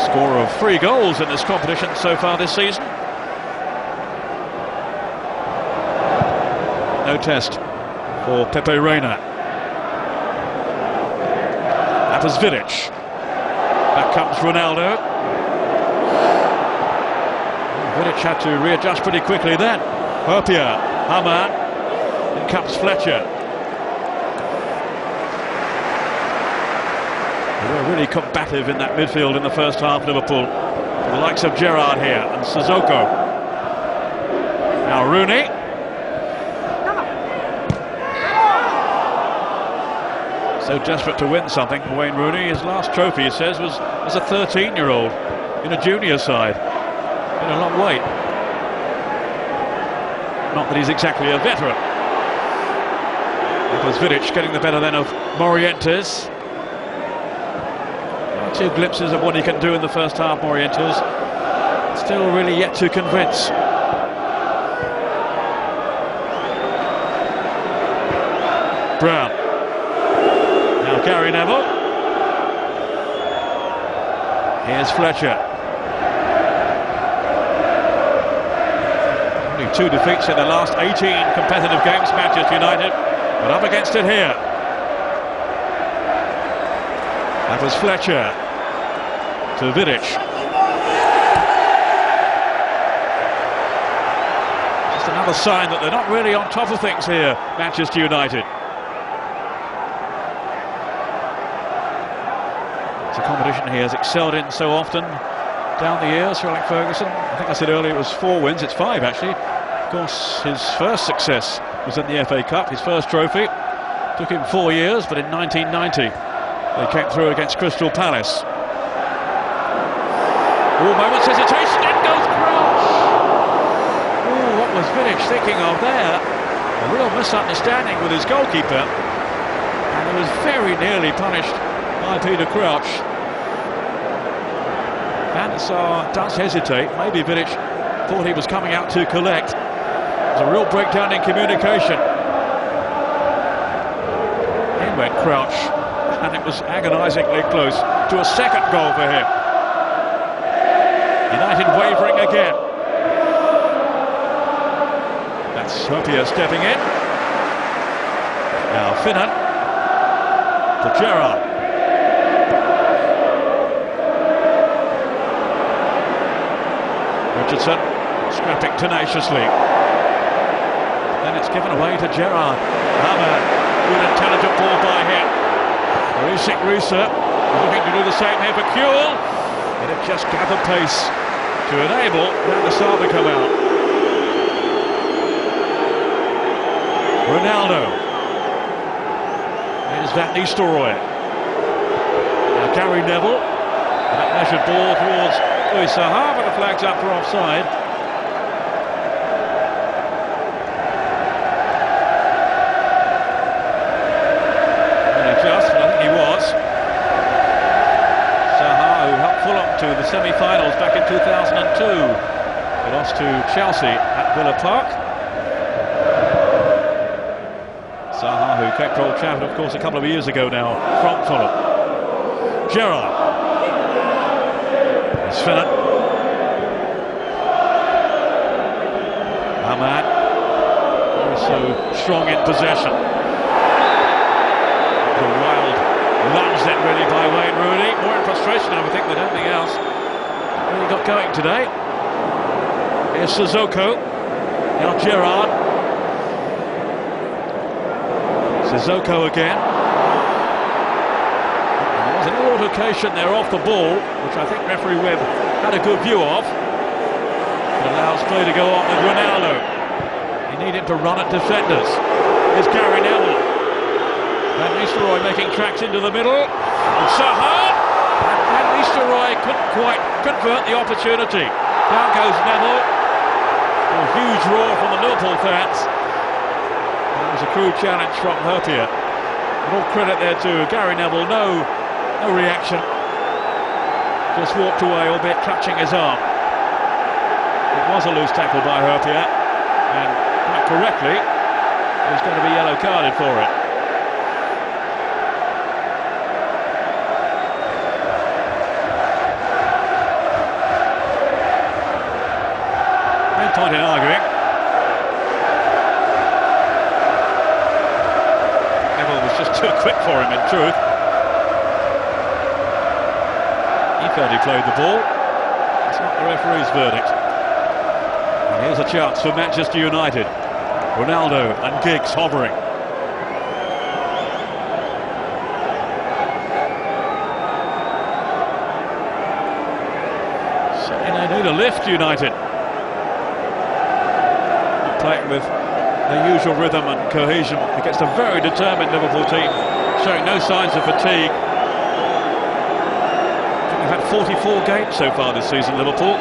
scorer of 3 goals in this competition so far this season. No test for Pepe Reina. That was Vidic. Back comes Ronaldo. Vidic had to readjust pretty quickly then. Hopia, Hamann, and comes Fletcher. They were really combative in that midfield in the first half, Liverpool. The likes of Gerrard here and Sissoko. Now Rooney. So desperate to win something, Wayne Rooney. His last trophy, he says, was as a 13-year-old in a junior side. In a long wait. Not that he's exactly a veteran. It was Vidic getting the better then of Morientes. 2 glimpses of what he can do in the first half, Morientes. Still really yet to convince. Brown. Now Gary Neville. Here's Fletcher. Only 2 defeats in the last 18 competitive games, Manchester United, but up against it here. That was Fletcher to Vidic. Just another sign that they're not really on top of things here, Manchester United. It's a competition he has excelled in so often down the years for Alex Ferguson. I think I said earlier it was 4 wins, it's 5 actually. Of course, his first success was in the FA Cup, his first trophy. Took him 4 years, but in 1990 they came through against Crystal Palace. Oh, moments hesitation, in goes Crouch! Oh, what was Vidic thinking of there? A real misunderstanding with his goalkeeper. And he was very nearly punished by Peter Crouch. Van der Sar does hesitate. Maybe Vidic thought he was coming out to collect. There's a real breakdown in communication. In went Crouch, and it was agonisingly close to a second goal for him. United wavering again. That's Hopia stepping in. Now Finnan to Gerrard. Richardson scrapping tenaciously. Then it's given away to Gerrard. Hamann, good intelligent ball by him. Risik Risa looking to do the same here for Kewell. And it just gathered pace to enable Van der Sar to come out. Ronaldo. Here's Van Nistelrooy. Now Gary Neville. That measured ball towards Louis Saha, but the flag's up for offside. I think he was. Saha, who helped Fulham to the semi-finals back in 2002. They lost to Chelsea at Villa Park. Saha, who came to Old Trafford, of course, a couple of years ago now from Fulham. Gerrard. It's Finnan. Ahmad. So strong in possession. The wild lunge then really by Wayne Rooney. More in frustration, I would think, than anything else. Really got going today. Here's Sissoko. Now Gerrard. Sissoko again. There was an altercation there off the ball, which I think referee Webb had a good view of. It allows play to go on with Ronaldo. You need him to run at defenders. Here's Gary Neville. Van Nistelrooy making tracks into the middle. And Saha! And Van Nistelrooy couldn't quite convert the opportunity. Down goes Neville. A huge roar from the Liverpool fans. It was a crude challenge from Herpia. All credit there to Gary Neville. No reaction. Just walked away, albeit clutching his arm. It was a loose tackle by Herpia. And quite correctly, he was going to be yellow carded for it. Point in arguing. Neville was just too quick for him, in truth. He felt he played the ball. It's not the referee's verdict. And here's a chance for Manchester United. Ronaldo and Giggs hovering. So they need a lift, United. Playing with their usual rhythm and cohesion against a very determined Liverpool team, showing no signs of fatigue. We've had 44 games so far this season, Liverpool.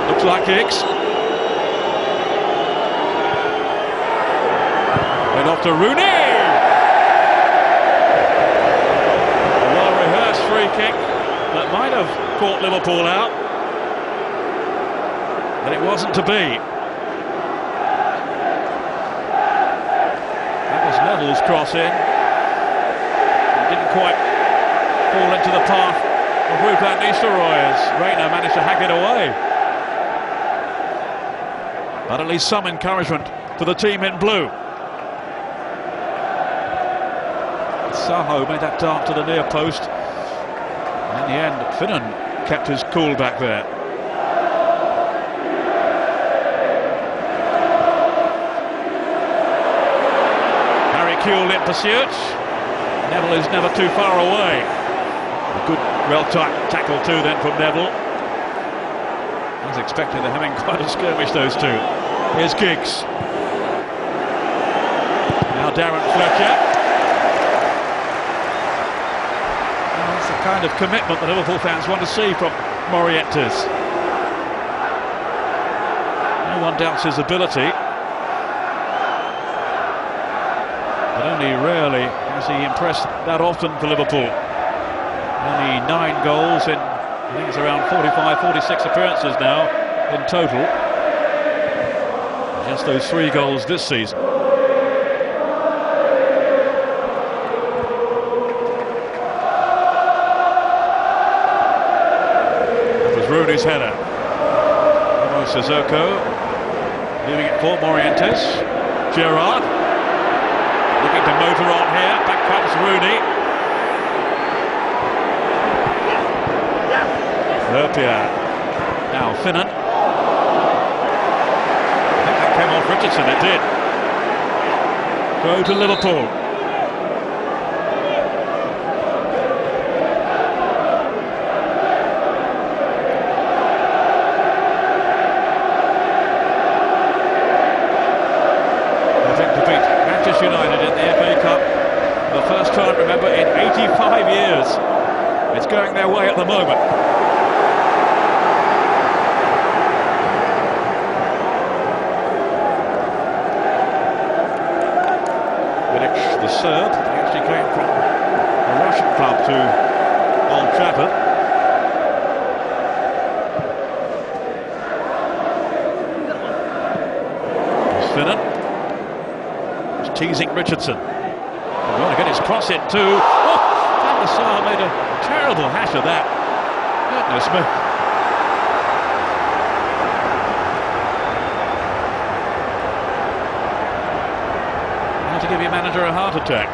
Looks like Giggs. Went off to Rooney. Free kick that might have caught Liverpool out, but it wasn't to be. That was Neville's cross in. It didn't quite fall into the path of Ruud van Nistelrooy as Reina managed to hack it away. But at least some encouragement for the team in blue. Saho made that dart to the near post. In the end, Finnan kept his cool back there. Harry Kewell in pursuit. Neville is never too far away. A good, well-timed tackle too then from Neville. I was expecting they're having quite a skirmish, those two. Here's Giggs. Now Darren Fletcher. That's the kind of commitment that Liverpool fans want to see from Morientes. No one doubts his ability, but only rarely has he impressed that often for Liverpool. Only 9 goals in, I think it's around 45, 46 appearances now in total. Just those 3 goals this season. Rooney's header. Sissoko leaving it for Morientes. Gerrard looking to motor on here. Back comes Rooney. Herpia. Now Finnan. I think that came off Richardson. It did. Go to Liverpool. Manchester United in the FA Cup for the first time, remember, in 85 years. It's going their way at the moment. Vidic, the Serb, he actually came from a Russian club to Old Trafford. Finnan. He's teasing Richardson. He's going to get his cross in too. Oh, Van der Sar made a terrible hash of that. Goodness me. How to give your manager a heart attack.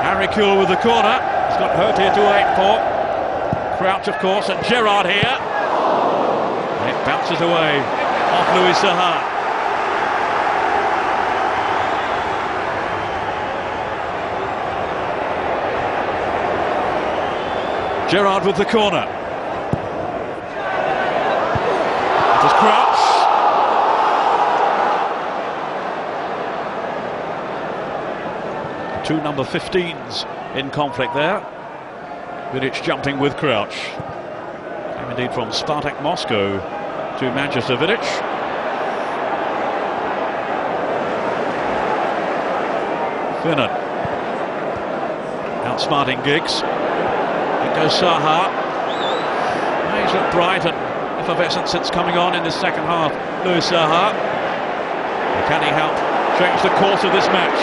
Harry Kewell with the corner. He's got Hurt here to aim for. Crouch, of course, and Gerrard here. It bounces away off Louis Saha. Gerrard with the corner. It is Crouch. Two number 15s in conflict there. Vidic jumping with Crouch. Came indeed from Spartak Moscow to Manchester, Vidic. Finnan. Outsmarting Giggs. It goes Saha. He's looked bright and effervescent since coming on in the second half. Louis Saha. Can he help change the course of this match?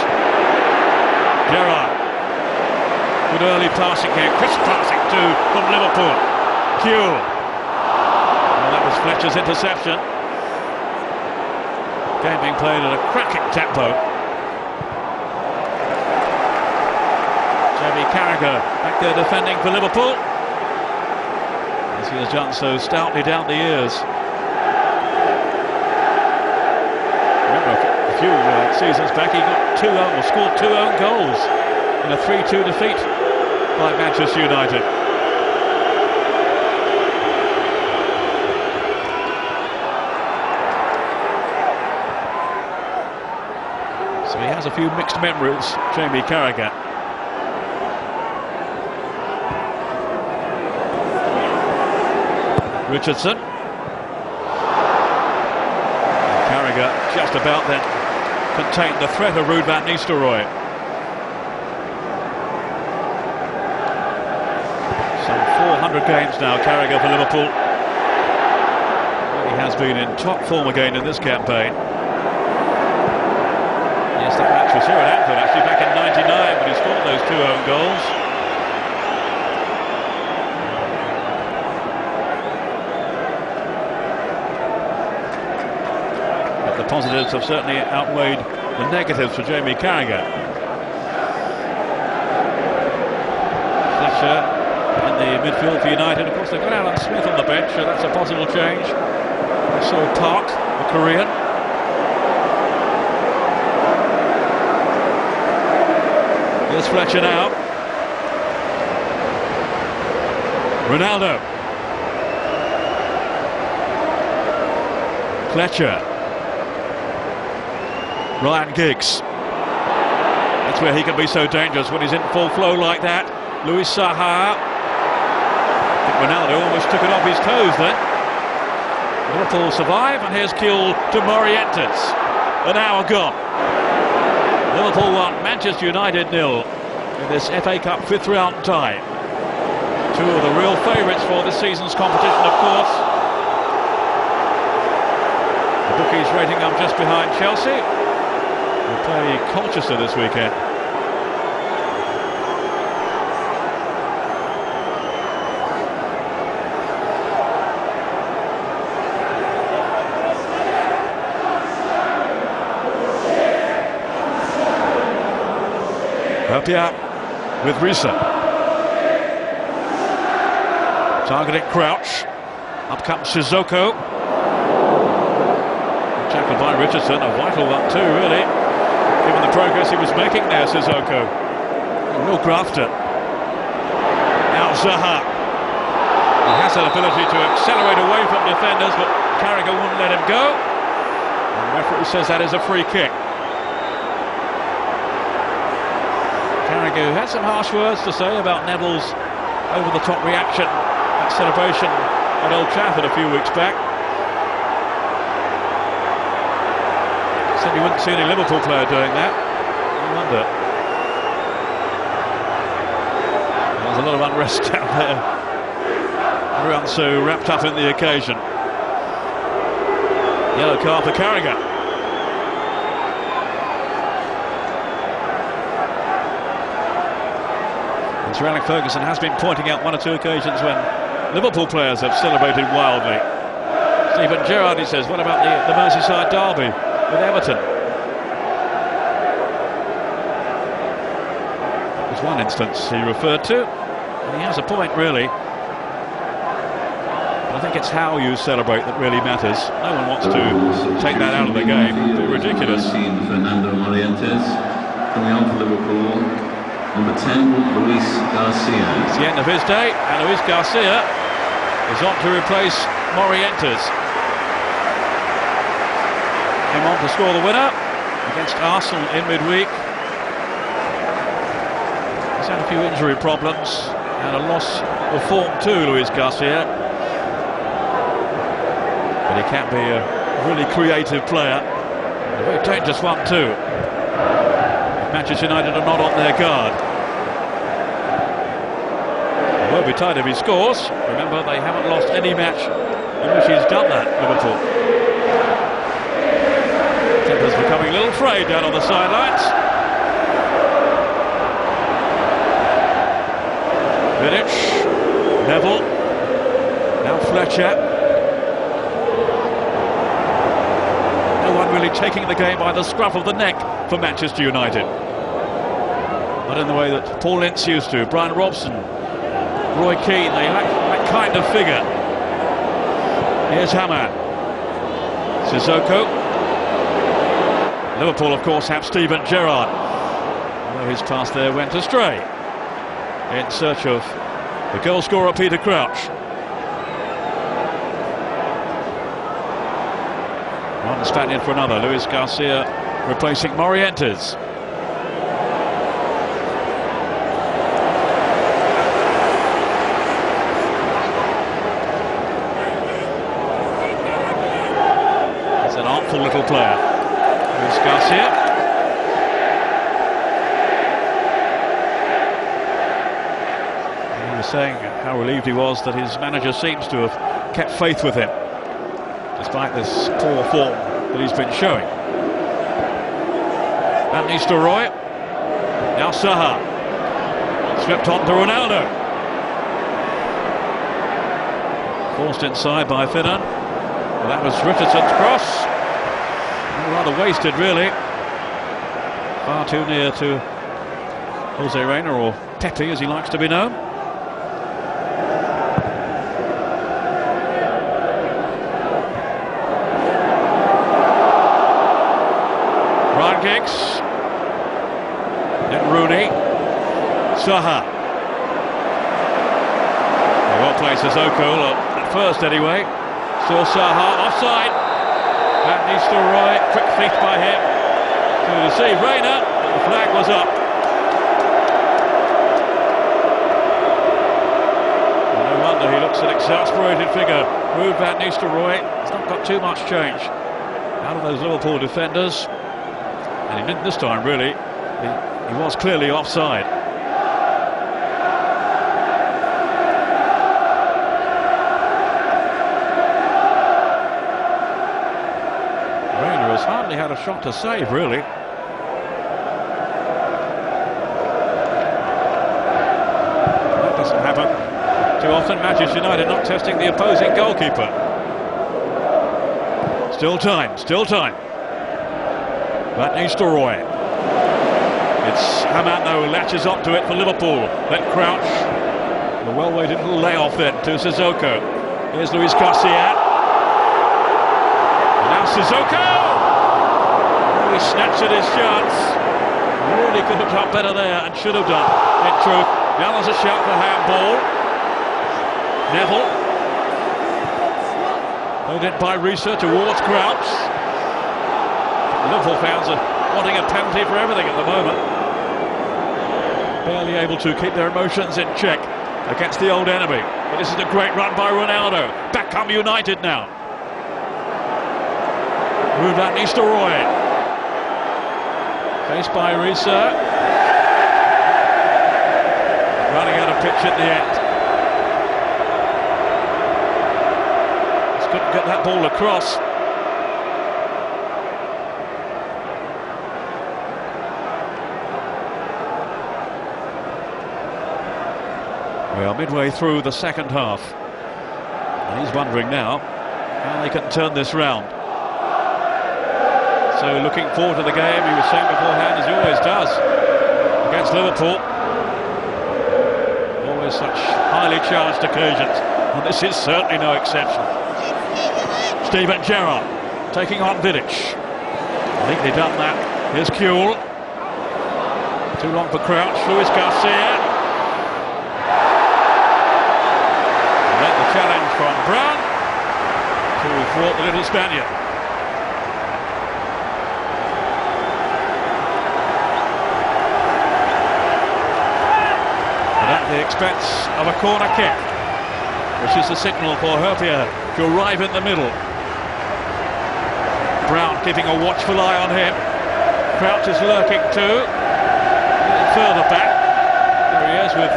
Gerrard. Good early passing here. Crisp passing too from Liverpool. Kewell. Well, that was Fletcher's interception. Game being played at a cracking tempo. Jamie Carragher back there defending for Liverpool, as he has done so stoutly down the years. Remember, a few seasons back he got scored two own goals in a 3-2 defeat by Manchester United. So he has a few mixed memories, Jamie Carragher. Richardson. Carragher just about then contained the threat of Ruud van Nistelrooy. Some 400 games now, Carragher for Liverpool. He has been in top form again in this campaign. Yes, that match was here at Anfield actually back in '99 when he scored those two own goals. The positives have certainly outweighed the negatives for Jamie Carragher. Fletcher in the midfield for United. Of course, they've got Alan Smith on the bench, so that's a possible change. So Park, the Korean. Here's Fletcher now. Ronaldo. Fletcher. Ryan Giggs. That's where he can be so dangerous when he's in full flow like that. Louis Saha. I think Ronaldo almost took it off his toes then. Liverpool survive, and here's Kewell to Morientes. An hour gone. Liverpool 1, Manchester United 0 in this FA Cup 5th round tie. Two of the real favourites for this season's competition, of course. The bookies rating them just behind Chelsea. They play Colchester this weekend. Hapia with Risa. Targeting Crouch. Up comes Sissoko. Tackled by Richardson, a vital one too, really. Given the progress he was making there, Sissoko. A real grafter. Now Zaha. He has that ability to accelerate away from defenders, but Carragher wouldn't let him go. The referee says that is a free kick. Carragher had some harsh words to say about Neville's over-the-top reaction at celebration at Old Trafford a few weeks back. Said he wouldn't see any Liverpool player doing that. I wonder. There's a lot of unrest down there. Everyone's so wrapped up in the occasion. Yellow card for Carragher. And Sir Alex Ferguson has been pointing out one or two occasions when Liverpool players have celebrated wildly. Steven Gerrard, he says, what about the Merseyside derby with Everton? There's one instance he referred to, and he has a point, really. But I think it's how you celebrate that really matters. No one wants to take that out of the game. It'd be ridiculous. Fernando Morientes coming on for Liverpool. Number 10, Luis Garcia. It's the end of his day, and Luis Garcia is on to replace Morientes. Came on to score the winner against Arsenal in midweek. He's had a few injury problems and a loss of form too, Luis Garcia. But he can be a really creative player. A very dangerous one too. Manchester United are not on their guard. It will be tight if he scores. Remember, they haven't lost any match in which he's done that, Liverpool. Tempers becoming a little frayed down on the sidelines. Vidic, Neville, now Fletcher. No one really taking the game by the scruff of the neck for Manchester United. Not in the way that Paul Ince used to, Brian Robson, Roy Keane, they lack that kind of figure. Here's Hammad. Sissoko. Liverpool, of course, have Steven Gerrard, although his pass there went astray in search of the goal scorer Peter Crouch. One Spaniard for another. Luis Garcia replacing Morientes. He's an artful little player. Luis Garcia. And he was saying how relieved he was that his manager seems to have kept faith with him, despite this poor form that he's been showing. Van Nistelrooy. Now Saha. Swept on to Ronaldo. Forced inside by Finnan. Well, that was Richardson's cross. Rather wasted, really. Far too near to Jose Reina, or Pepe as he likes to be known. Ryan Giggs. Then Rooney. Saha. Well played Sissoko, at first anyway. Still Saha, offside. Van Nistelrooy, quick feet by him to deceive Reina, but the flag was up. And no wonder he looks an exasperated figure. Ruud Van Nistelrooy has not got too much change out of those Liverpool defenders. And he didn't this time, really. He was clearly offside. Reina has hardly had a shot to save, really. That doesn't happen too often. Manchester United not testing the opposing goalkeeper. Still time, still time. Van Nistelrooy. It's Hammad who latches onto it for Liverpool. Then Crouch. The well-weighted little layoff then to Sissoko. Here's Luis Garcia. And now Sissoko! He snatched at his chance. Really could have done better there, and should have done, in truth. Now there's a shout for handball. Neville. Played it by Risa towards Crouch. Liverpool fans are wanting a penalty for everything at the moment. Barely able to keep their emotions in check against the old enemy. But this is a great run by Ronaldo. Back come United now. Ruben Nistelrooy. Faced by Risa. Running out of pitch at the end. Just couldn't get that ball across. We are midway through the second half, and he's wondering now how they can turn this round. So looking forward to the game, he was saying beforehand, as he always does, against Liverpool. Always such highly charged occasions, and this is certainly no exception. Steven Gerrard taking on Vidic. Neatly done that. Here's Kuhl. Too long for Crouch. Luis Garcia. Challenge from Brown to thwart the little Spaniard. And at the expense of a corner kick, which is the signal for Herpier to arrive in the middle. Brown keeping a watchful eye on him. Crouch is lurking too. Further back. There he is with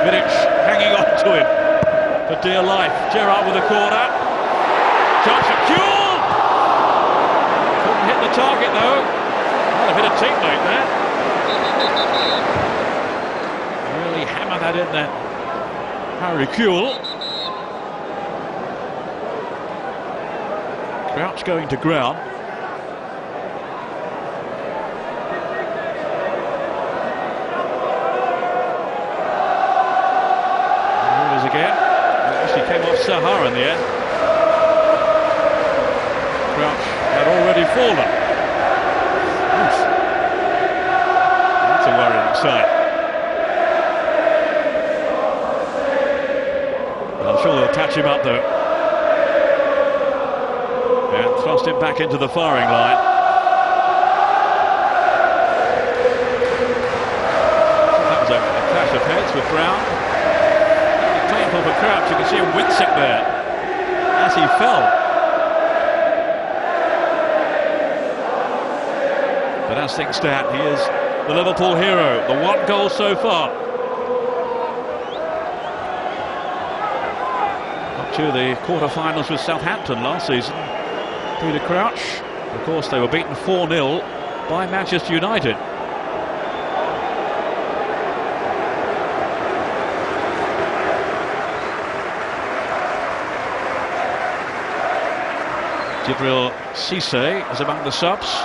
Vidic hanging on to him for dear life. Gerrard with a corner. Chance for Kuhl! Couldn't hit the target though. Well, a bit of teammate there. Really hammer that in there. Harry Kuhl. Crouch going to ground. Here it is again. Actually came off Sahar in the end. Crouch had already fallen. Oof. That's a worrying sight. But I'm sure they'll patch him up though. And thrust him back into the firing line. That was a clash of heads with Brown. Painful for Crouch, you can see him wincing there as he fell. But as things stand, he is the Liverpool hero, the one goal so far. Up to the quarter-finals with Southampton last season. Peter Crouch, of course they were beaten 4-0 by Manchester United. Djibril Cissé is among the subs.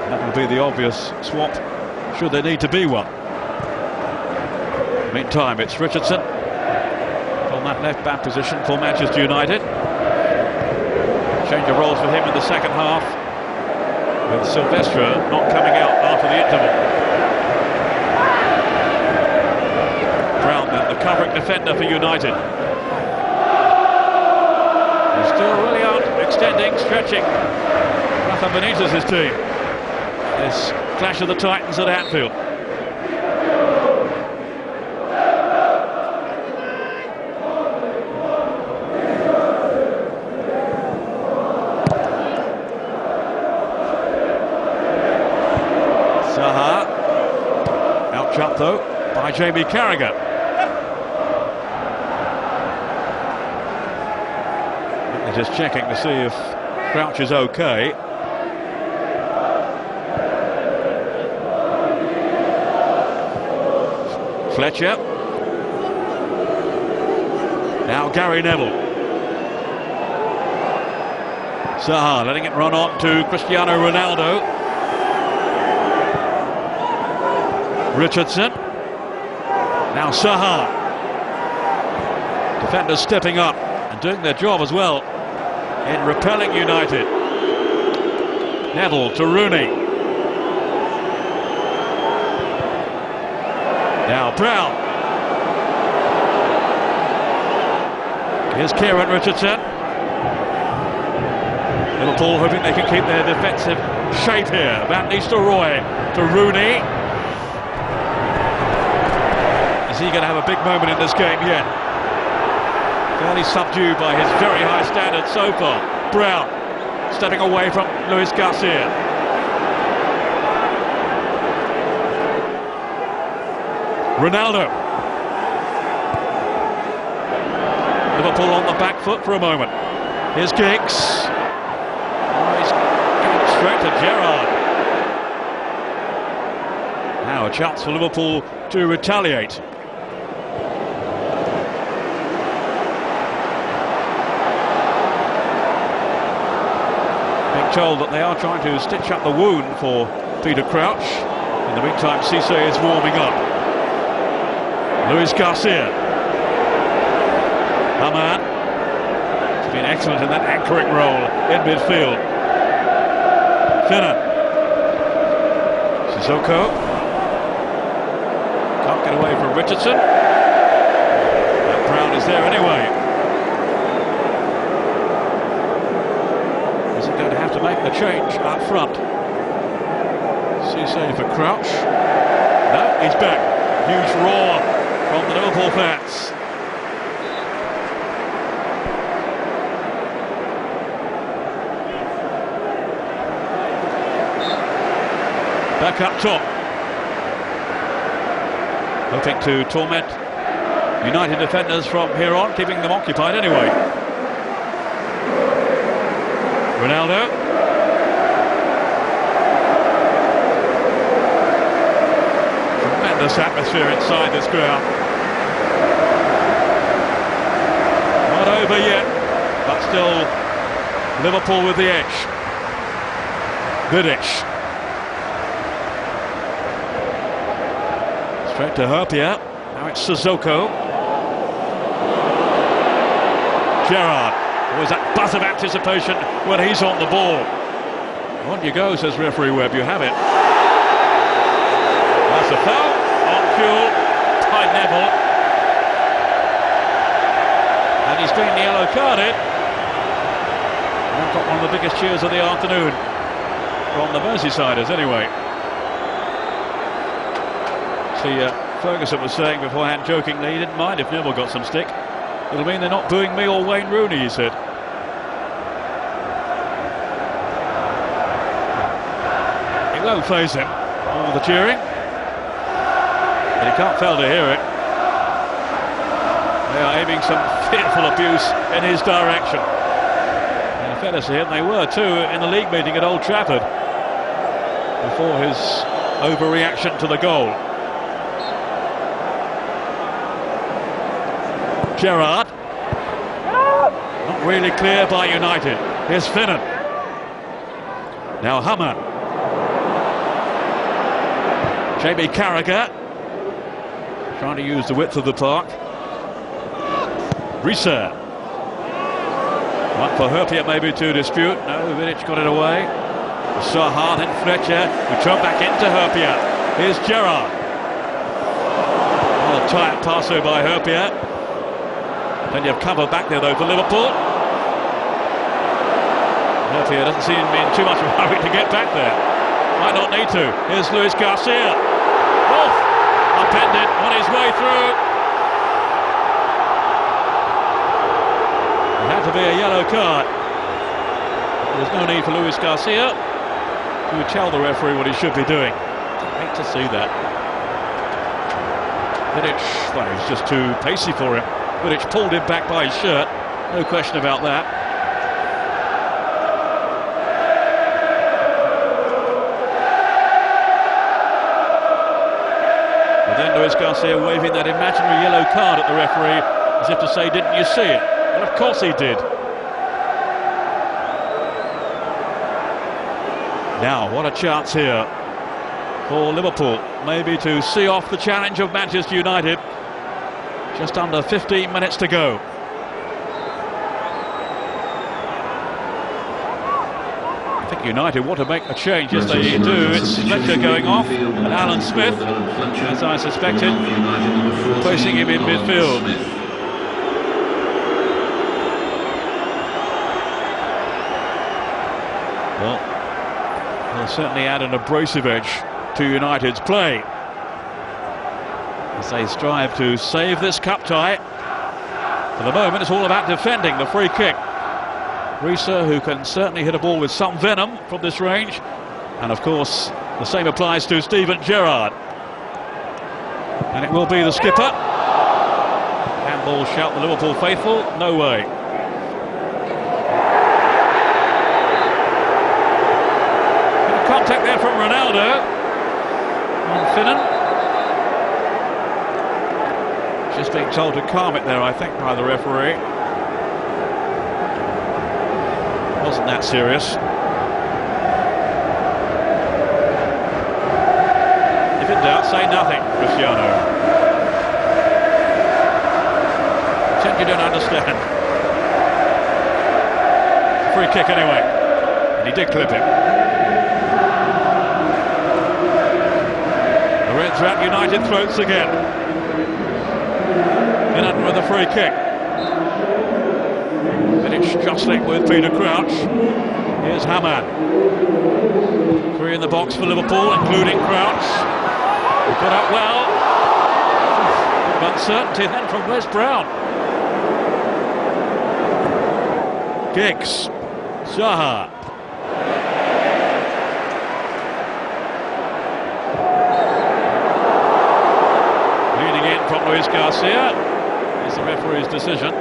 That will be the obvious swap, should there need to be one. Meantime, it's Richardson from that left-back position for Manchester United. Change of roles for him in the second half, with Silvestre not coming out after the interval. Brown, the covering defender for United. Still really out, extending, stretching Rafa Benitez's team. This clash of the Titans at Anfield. Zaha, out jumped though by Jamie Carragher. Just checking to see if Crouch is okay. Fletcher. Now Gary Neville. Zaha letting it run on to Cristiano Ronaldo. Richardson. Now Zaha. Defenders stepping up and doing their job as well in repelling United. Neville to Rooney. Now Brown. Here's Kieran Richardson. Liverpool hoping they can keep their defensive shape here. Van Nistelrooy to Rooney. Is he going to have a big moment in this game yet? Fairly subdued by his very high standards so far. Brown stepping away from Luis Garcia. Ronaldo. Liverpool on the back foot for a moment. Here's Giggs. Oh, he's going straight to Gerrard. Now a chance for Liverpool to retaliate. Being told that they are trying to stitch up the wound for Peter Crouch. In the meantime, Cisse is warming up. Luis Garcia. Haman. He's been excellent in that anchoring role in midfield. Finnan. Sissoko. Can't get away from Richardson. And Brown is there anyway. Is he going to have to make the change up front? Cisse for Crouch. No, he's back. Huge roar from the Liverpool fans. Back up top. Hoping to torment United defenders from here on, keeping them occupied anyway. Ronaldo. Tremendous atmosphere inside this ground. Not over yet, but still Liverpool with the edge. Vidic. Straight to Herpia. Now it's Sissoko. Gerrard. Always that buzz of anticipation when he's on the ball. On you go, says referee Webb. You have it. That's a foul on cue by Neville. And he's been yellow carded. And got one of the biggest cheers of the afternoon from the Merseysiders anyway. See, Ferguson was saying beforehand jokingly he didn't mind if Neville got some stick. It'll mean they're not booing me or Wayne Rooney, he said. It won't faze him, all the cheering. But he can't fail to hear it. They are aiming some fearful abuse in his direction. And fair to him, they were too in the league meeting at Old Trafford before his overreaction to the goal. Gerrard. Not really clear by United. Here's Finnan. Now Haman. Jamie Carragher. Trying to use the width of the park. Reeser. One for Herpia maybe to dispute. No, Vidic got it away. Saha and Fletcher. We turn back into Herpia. Here's Gerrard. Oh, tight pass by Herpia. Then you have cover back there though for Liverpool. Herpia doesn't seem in too much of a hurry to get back there. Might not need to. Here's Luis Garcia. Off! Upended on his way through. It had to be a yellow card. There's no need for Luis Garcia to tell the referee what he should be doing. I hate to see that. Vidic, well, he was just too pacey for him. Vidic pulled him back by his shirt, no question about that. But then Luis Garcia waving that imaginary yellow card at the referee as if to say, didn't you see it? Well, of course he did. Now, what a chance here for Liverpool, maybe to see off the challenge of Manchester United. Just under 15 minutes to go. I think United want to make a change, yes they do. It's Fletcher going off and Alan Smith, as I suspected, placing him in midfield. Well, they'll certainly add an abrasive edge to United's play as they strive to save this cup tie. For the moment, it's all about defending the free kick. Risa, who can certainly hit a ball with some venom from this range, and of course the same applies to Steven Gerrard. And it will be the skipper. Handball, shout the Liverpool faithful. No way. Bit of contact there from Ronaldo on Finnan. Just being told to calm it there, I think, by the referee. Wasn't that serious. If in doubt, say nothing, Cristiano. Pretend you don't understand. Free kick anyway. And he did clip him. The Reds are at United throats again. Finnan with a free kick. Vidic jostling with Peter Crouch. Here's Hamann. 3 in the box for Liverpool, including Crouch. Got out well. Bit of uncertainty then from Wes Brown. Giggs. Zaha. Leading in from Luis Garcia. Is the referee's decision.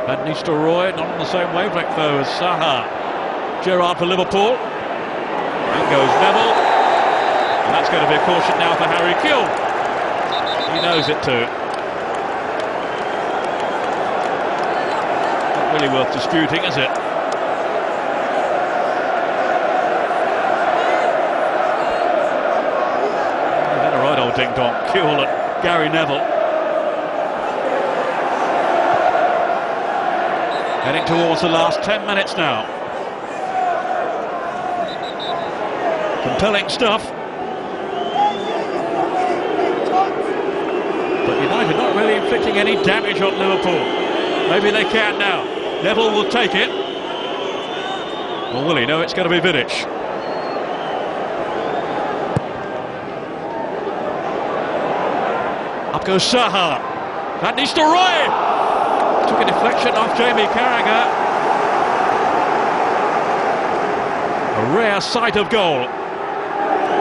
Van Nistelrooy not on the same wavelength though as Zaha. Gerrard for Liverpool. In goes Neville. And that's going to be a caution now for Harry Kewell. He knows it too. Not really worth disputing, is it? Had a right old ding-dong. Kewell and Gary Neville. Heading towards the last 10 minutes now. Compelling stuff. But United not really inflicting any damage on Liverpool. Maybe they can now. Neville will take it. Or will he? No, it's going to be Vidic. Up goes Zaha. Van Nistelrooy. Took a deflection off Jamie Carragher. A rare sight of goal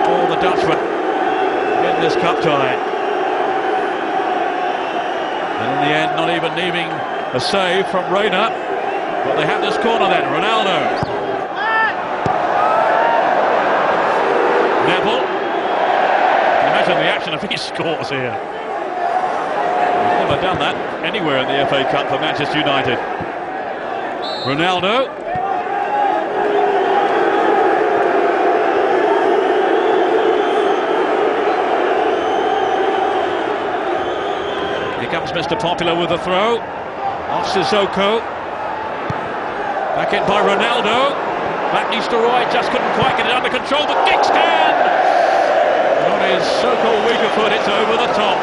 for the Dutchman in this cup tie. And in the end, not even needing a save from Reina. But they have this corner then. Ronaldo. Neville. Can you imagine the action if he scores here? He's never done that anywhere in the FA Cup for Manchester United. Ronaldo. Here comes Mr. Popular with the throw. Off Sissoko. Back in by Ronaldo. Van Nistelrooy just couldn't quite get it under control, but Giggs can! And on his so-called weaker foot, it's over the top.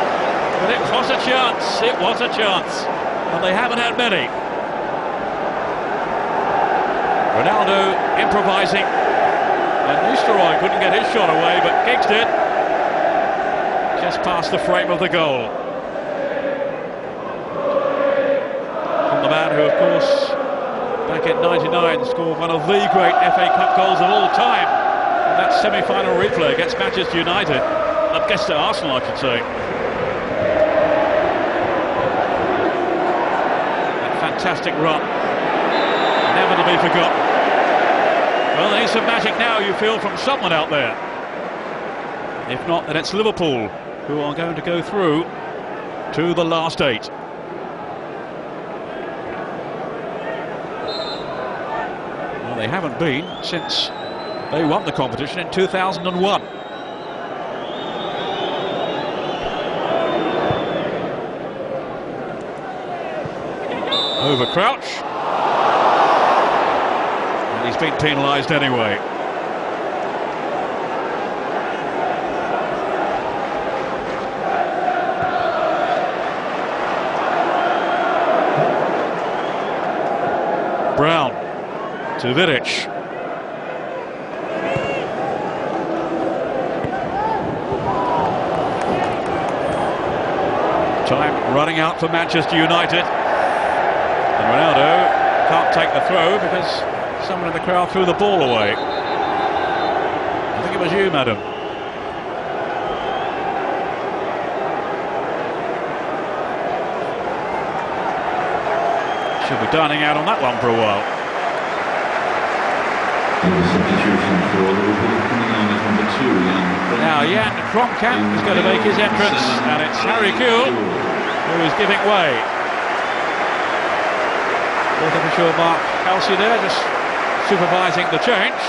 But it was a chance, it was a chance. And they haven't had many. Ronaldo improvising. And Nistelrooy couldn't get his shot away, but Giggs did. Just past the frame of the goal. The man who, of course, back in '99 scored one of the great FA Cup goals of all time in that semi-final replay against Manchester United, against Arsenal, I should say. That fantastic run, never to be forgotten. Well, there needs some magic now, you feel, from someone out there. If not, then it's Liverpool who are going to go through to the last 8. They haven't been since they won the competition in 2001. Over Crouch. And he's been penalised anyway. Brown. to Vidic. Time running out for Manchester United. And Ronaldo can't take the throw because someone in the crowd threw the ball away. I think it was you, madam. Should be dining out on that one for a while. Now Jan Kromkamp is going to make his entrance, and it's Harry Kewell who is giving way. Fourth official Mark Halsey there, just supervising the change.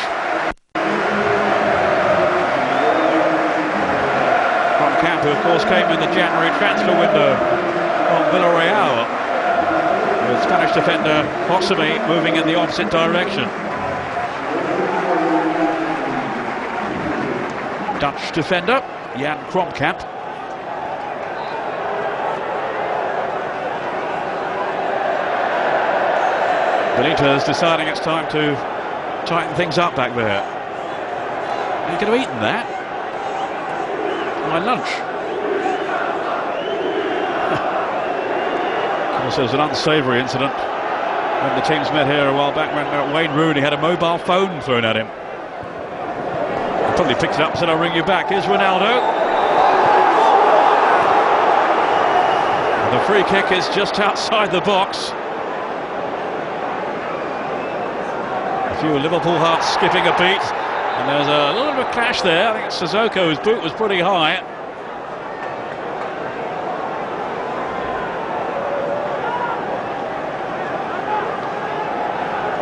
Kromkamp, who of course came in the January transfer window from Villarreal, with Spanish defender Hosami moving in the opposite direction. Dutch defender Jan Kromkamp. Benitez deciding it's time to tighten things up back there. You could have eaten that my lunch. Of course, there was an unsavoury incident when the teams met here a while back when Wayne Rooney had a mobile phone thrown at him. He probably picked it up and said, "I'll ring you back." Here's Ronaldo. And the free kick is just outside the box. A few Liverpool hearts skipping a beat, and there's a little bit of a clash there. I think Sissoko's boot was pretty high.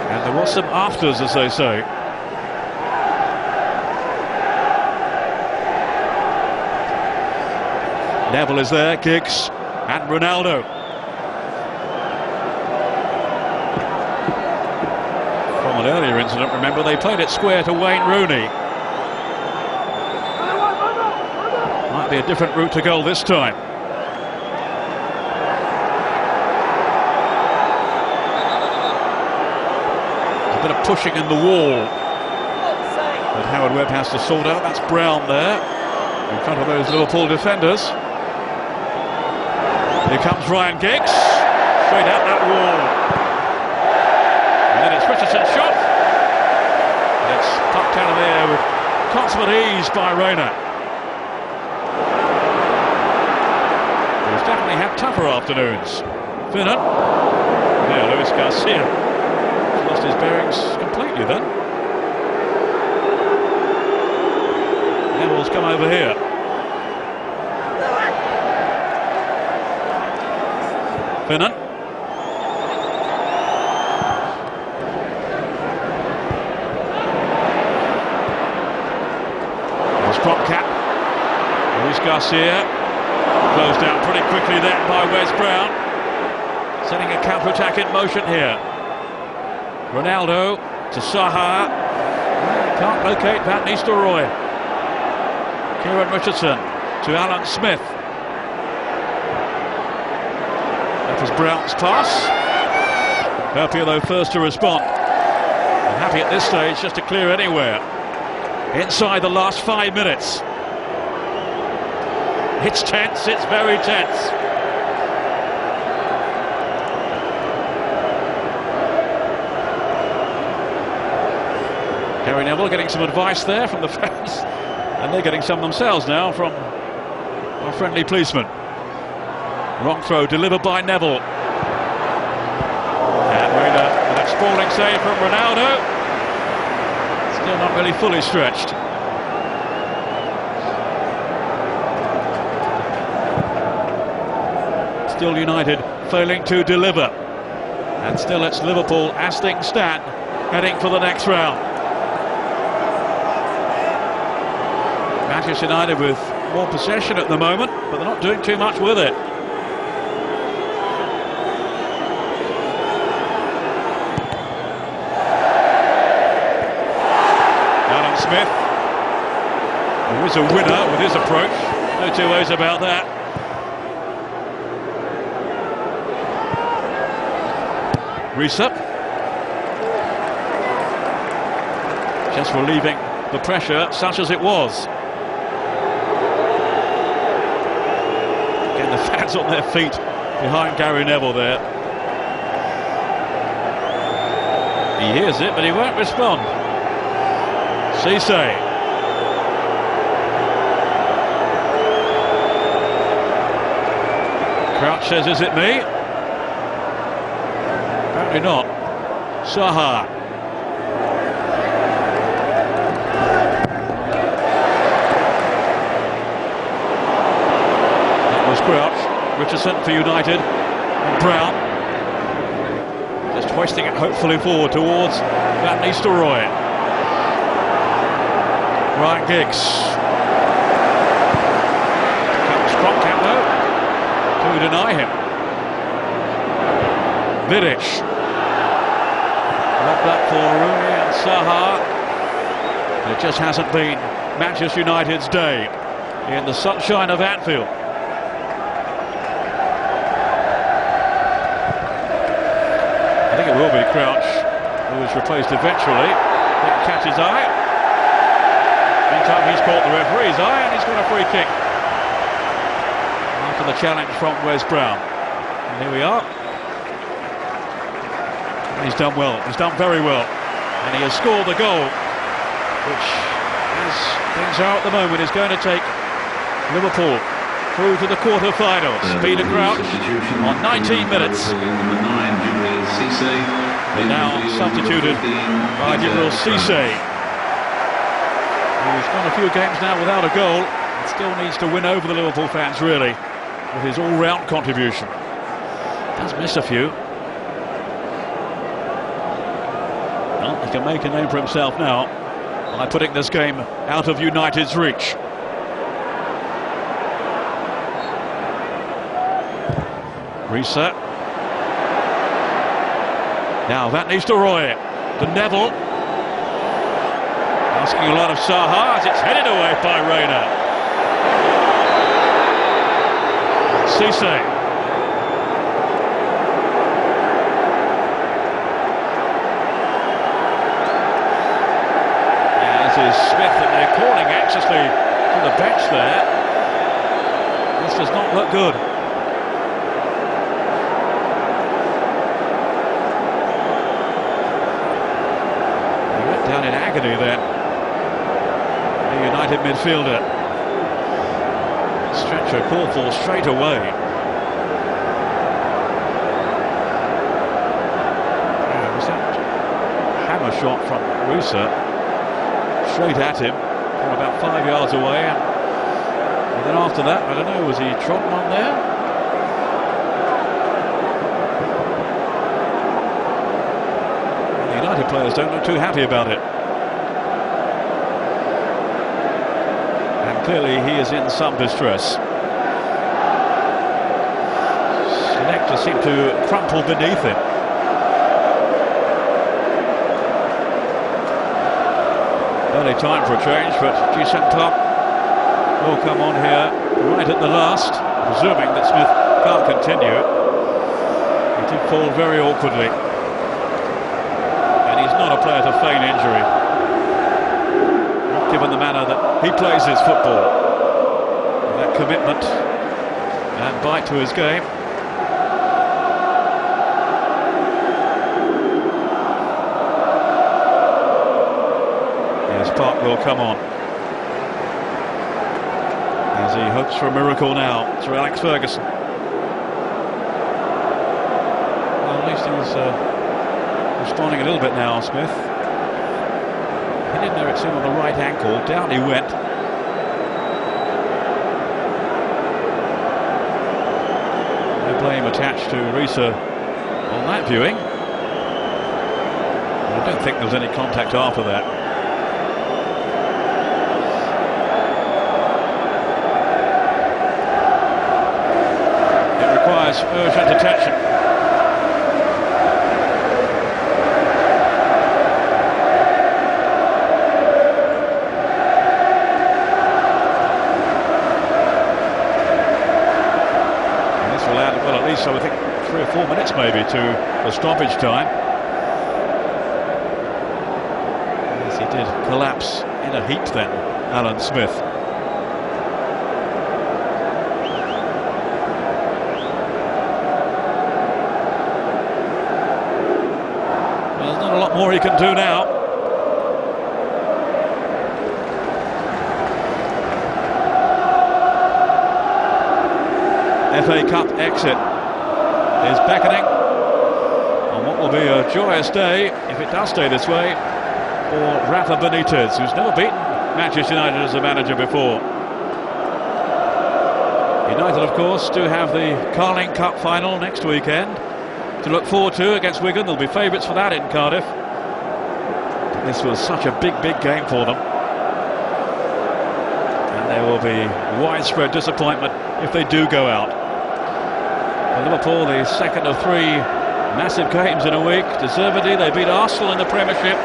And there was some afters, as they say. Neville is there, Giggs and Ronaldo. From an earlier incident, remember, they played it square to Wayne Rooney. Might be a different route to goal this time. A bit of pushing in the wall that Howard Webb has to sort out. That's Brown there in front of those Liverpool defenders. Here comes Ryan Giggs, straight out that wall. And then it's Richardson's shot. And it's tucked out of there with consummate ease by Rayner. He's definitely had tougher afternoons. Finnan. Yeah, Luis Garcia. He's lost his bearings completely then. Neville's come over here. Finnan. There's Kromkamp. Luis Garcia. Closed out pretty quickly then by Wes Brown. Setting a counter-attack in motion here. Ronaldo to Saha. Can't locate Van Nistelrooy. Kieran Richardson to Alan Smith. That was Brown's pass. Herpia, though, first to respond. And happy at this stage just to clear anywhere. Inside the last 5 minutes. It's tense, it's very tense. Gary Neville getting some advice there from the fans. And they're getting some themselves now from our friendly policeman. Wrong throw delivered by Neville. And Rayner with a sprawling save from Ronaldo. Still not really fully stretched. Still United failing to deliver. And still it's Liverpool, as things stand, heading for the next round. Manchester United with more possession at the moment, but they're not doing too much with it. Alan Smith, who is a winner with his approach, no two ways about that. Reese up. just relieving the pressure, such as it was. Again, the fans on their feet behind Gary Neville there. He hears it, but he won't respond. Cisse. Crouch says, is it me? Apparently not. Zaha. That was Crouch. Richardson for United. And Brown. Just hoisting it hopefully forward towards Van Nistelrooy. Ryan Giggs. Comes from Campbell to deny him. Vidic. Left back for Rooney and Zaha. It just hasn't been Manchester United's day in the sunshine of Anfield. I think it will be Crouch who is replaced eventually. I think it catch his eye. Meantime, he's caught the referee's eye and he's got a free kick after the challenge from Wes Brown. And here we are. He's done well, he's done very well, and he has scored the goal, which, as things are at the moment, is going to take Liverpool through to the quarter-finals. Peter Crouch on 19 minutes, and now substituted by Djibril Cisse, who's gone a few games now without a goal, and still needs to win over the Liverpool fans, really, with his all-round contribution. Does miss a few. He can make a name for himself now by putting this game out of United's reach. Risa. Now Van Nistelrooy to Neville. Asking a lot of Zaha as it's headed away by Reina. Cisse. Is Smith, and they're calling anxiously to the bench there. This does not look good. He went down in agony then, the United midfielder. Stretcher called for straight away. Yeah, was that hammer shot from Risa? Straight at him from about 5 yards away, and then after that, I don't know, was he trodden on there? The United players don't look too happy about it, and clearly he is in some distress. Selector seemed to crumple beneath him. Early time for a change, but Ji-sung Top will come on here right at the last, presuming that Smith can't continue. He did fall very awkwardly, and he's not a player to feign injury, not given the manner that he plays his football, with that commitment and bite to his game. Park will come on as he hopes for a miracle now through Alex Ferguson. Well, at least he's responding a little bit now, Smith. He didn't know it's him on the right ankle, down he went. No blame attached to Risa on that viewing. I don't think there was any contact after that. Requires urgent attention. And this will add, well, at least I would think 3 or 4 minutes maybe to the stoppage time. As He did collapse in a heap then, Alan Smith. Well, there's not a lot more he can do now. FA Cup exit is beckoning on what will be a joyous day, if it does stay this way, for Rafa Benitez, who's never beaten Manchester United as a manager before. United, of course, do have the Carling Cup final next weekend to look forward to against Wigan. They'll be favourites for that in Cardiff. This was such a big game for them. And there will be widespread disappointment if they do go out. For Liverpool, the second of 3 massive games in a week. Deservedly, they beat Arsenal in the Premiership.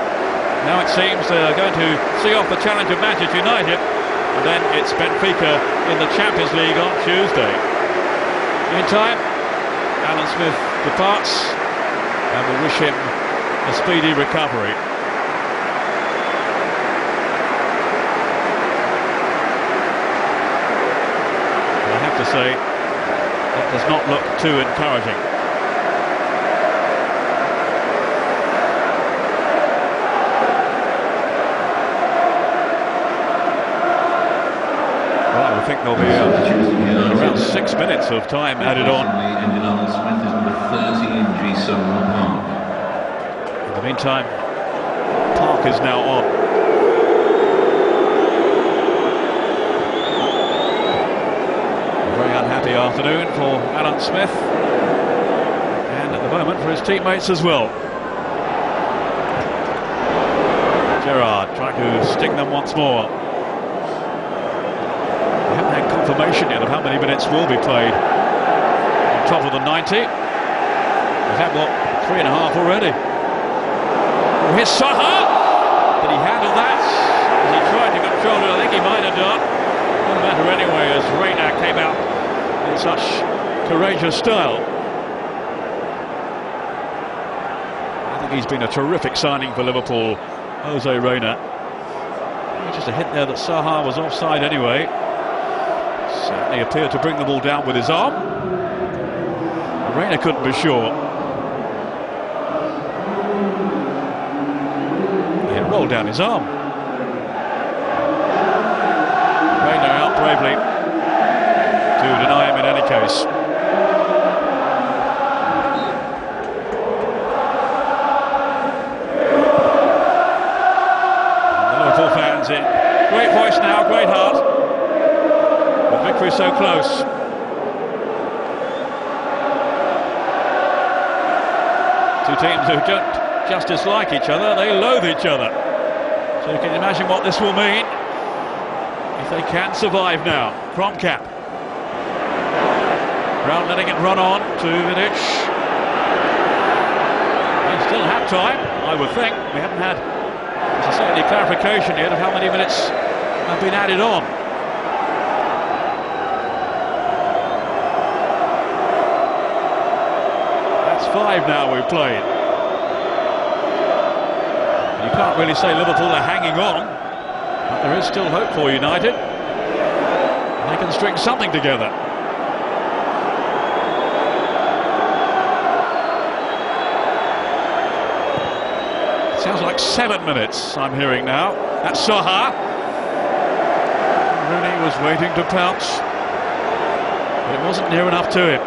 Now it seems they're going to see off the challenge of Manchester United, and then it's Benfica in the Champions League on Tuesday. Meantime, Alan Smith departs, and we wish him a speedy recovery. I have to say, that does not look too encouraging. I think there'll be around 6 minutes of time added on. Alan Smith is number 30 in G-Zone Park. In the meantime, Park is now on. A very unhappy afternoon for Alan Smith, and at the moment for his teammates as well. Gerrard trying to sting them once more. Confirmation yet of how many minutes will be played on top of the 90. We've had, what, 3.5 already. Oh, here's Saha! Did he handle that? As he tried to control it, I think he might have done. Doesn't matter anyway, as Reina came out in such courageous style. I think he's been a terrific signing for Liverpool, Jose Reina. Just a hint there that Saha was offside anyway. Certainly appeared to bring the ball down with his arm. Reina couldn't be sure. He rolled down his arm. Reina out bravely to deny him in any case. And the Liverpool fans in great voice now, great heart. Victory so close. Two teams who don't just dislike each other, they loathe each other. So you can imagine what this will mean if they can survive now. Kromkap. Brown letting it run on to Vidic. They still have time, I would think. We haven't had necessarily clarification yet of how many minutes have been added on. That's 5 now we've played. You can't really say Liverpool are hanging on, but there is still hope for United. They can string something together. Sounds like 7 minutes I'm hearing now. That's Saha. Rooney was waiting to pounce, but it wasn't near enough to him.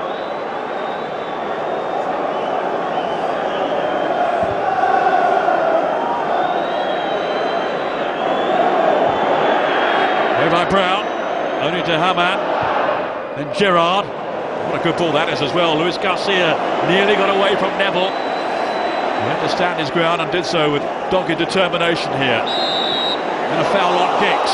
Here by Brown, only to Hamann, then Gerrard. What a good ball that is as well. Luis Garcia nearly got away from Neville. He had to stand his ground and did so with dogged determination here. And a foul on Giggs.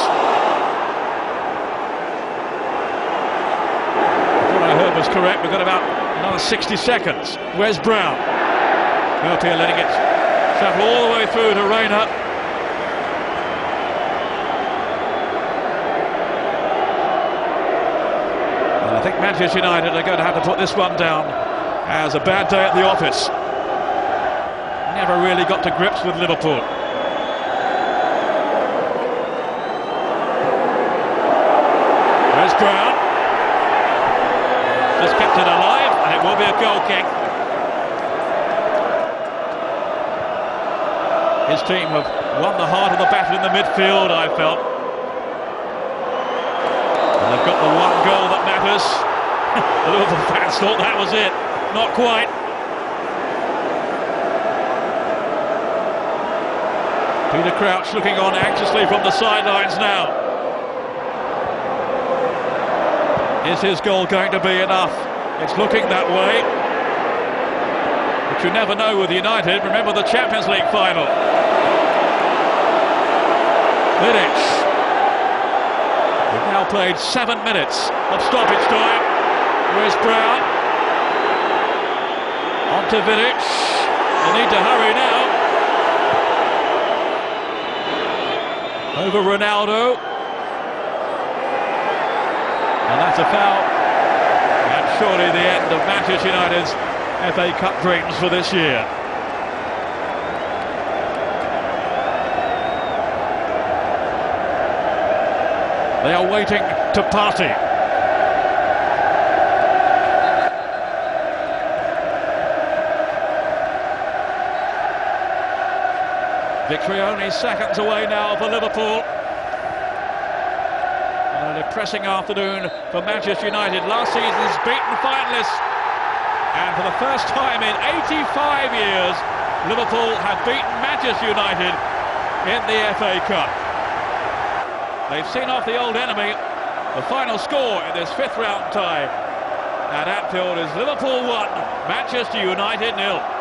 If what I heard was correct, we've got about another 60 seconds. Where's Brown? Murphy letting it travel all the way through to Reina. And I think Manchester United are going to have to put this one down as a bad day at the office. Never really got to grips with Liverpool. attacking. His team have won the heart of the battle in the midfield, I felt. And they've got the one goal that matters. The Liverpool fans thought that was it. Not quite. Peter Crouch looking on anxiously from the sidelines now. Is his goal going to be enough? It's looking that way. But you never know with United. Remember the Champions League final. Vidic. We've now played 7 minutes of stoppage time. Where's Brown? On to Vidic. They need to hurry now. Over Ronaldo. And that's a foul. And surely the end of Manchester United's FA Cup dreams for this year. They are waiting to party. Victory only seconds away now for Liverpool. An impressive afternoon for Manchester United, last season's beaten finalists. And for the first time in 85 years, Liverpool have beaten Manchester United in the FA Cup. They've seen off the old enemy. The final score in this fifth round tie at Anfield is Liverpool 1, Manchester United 0.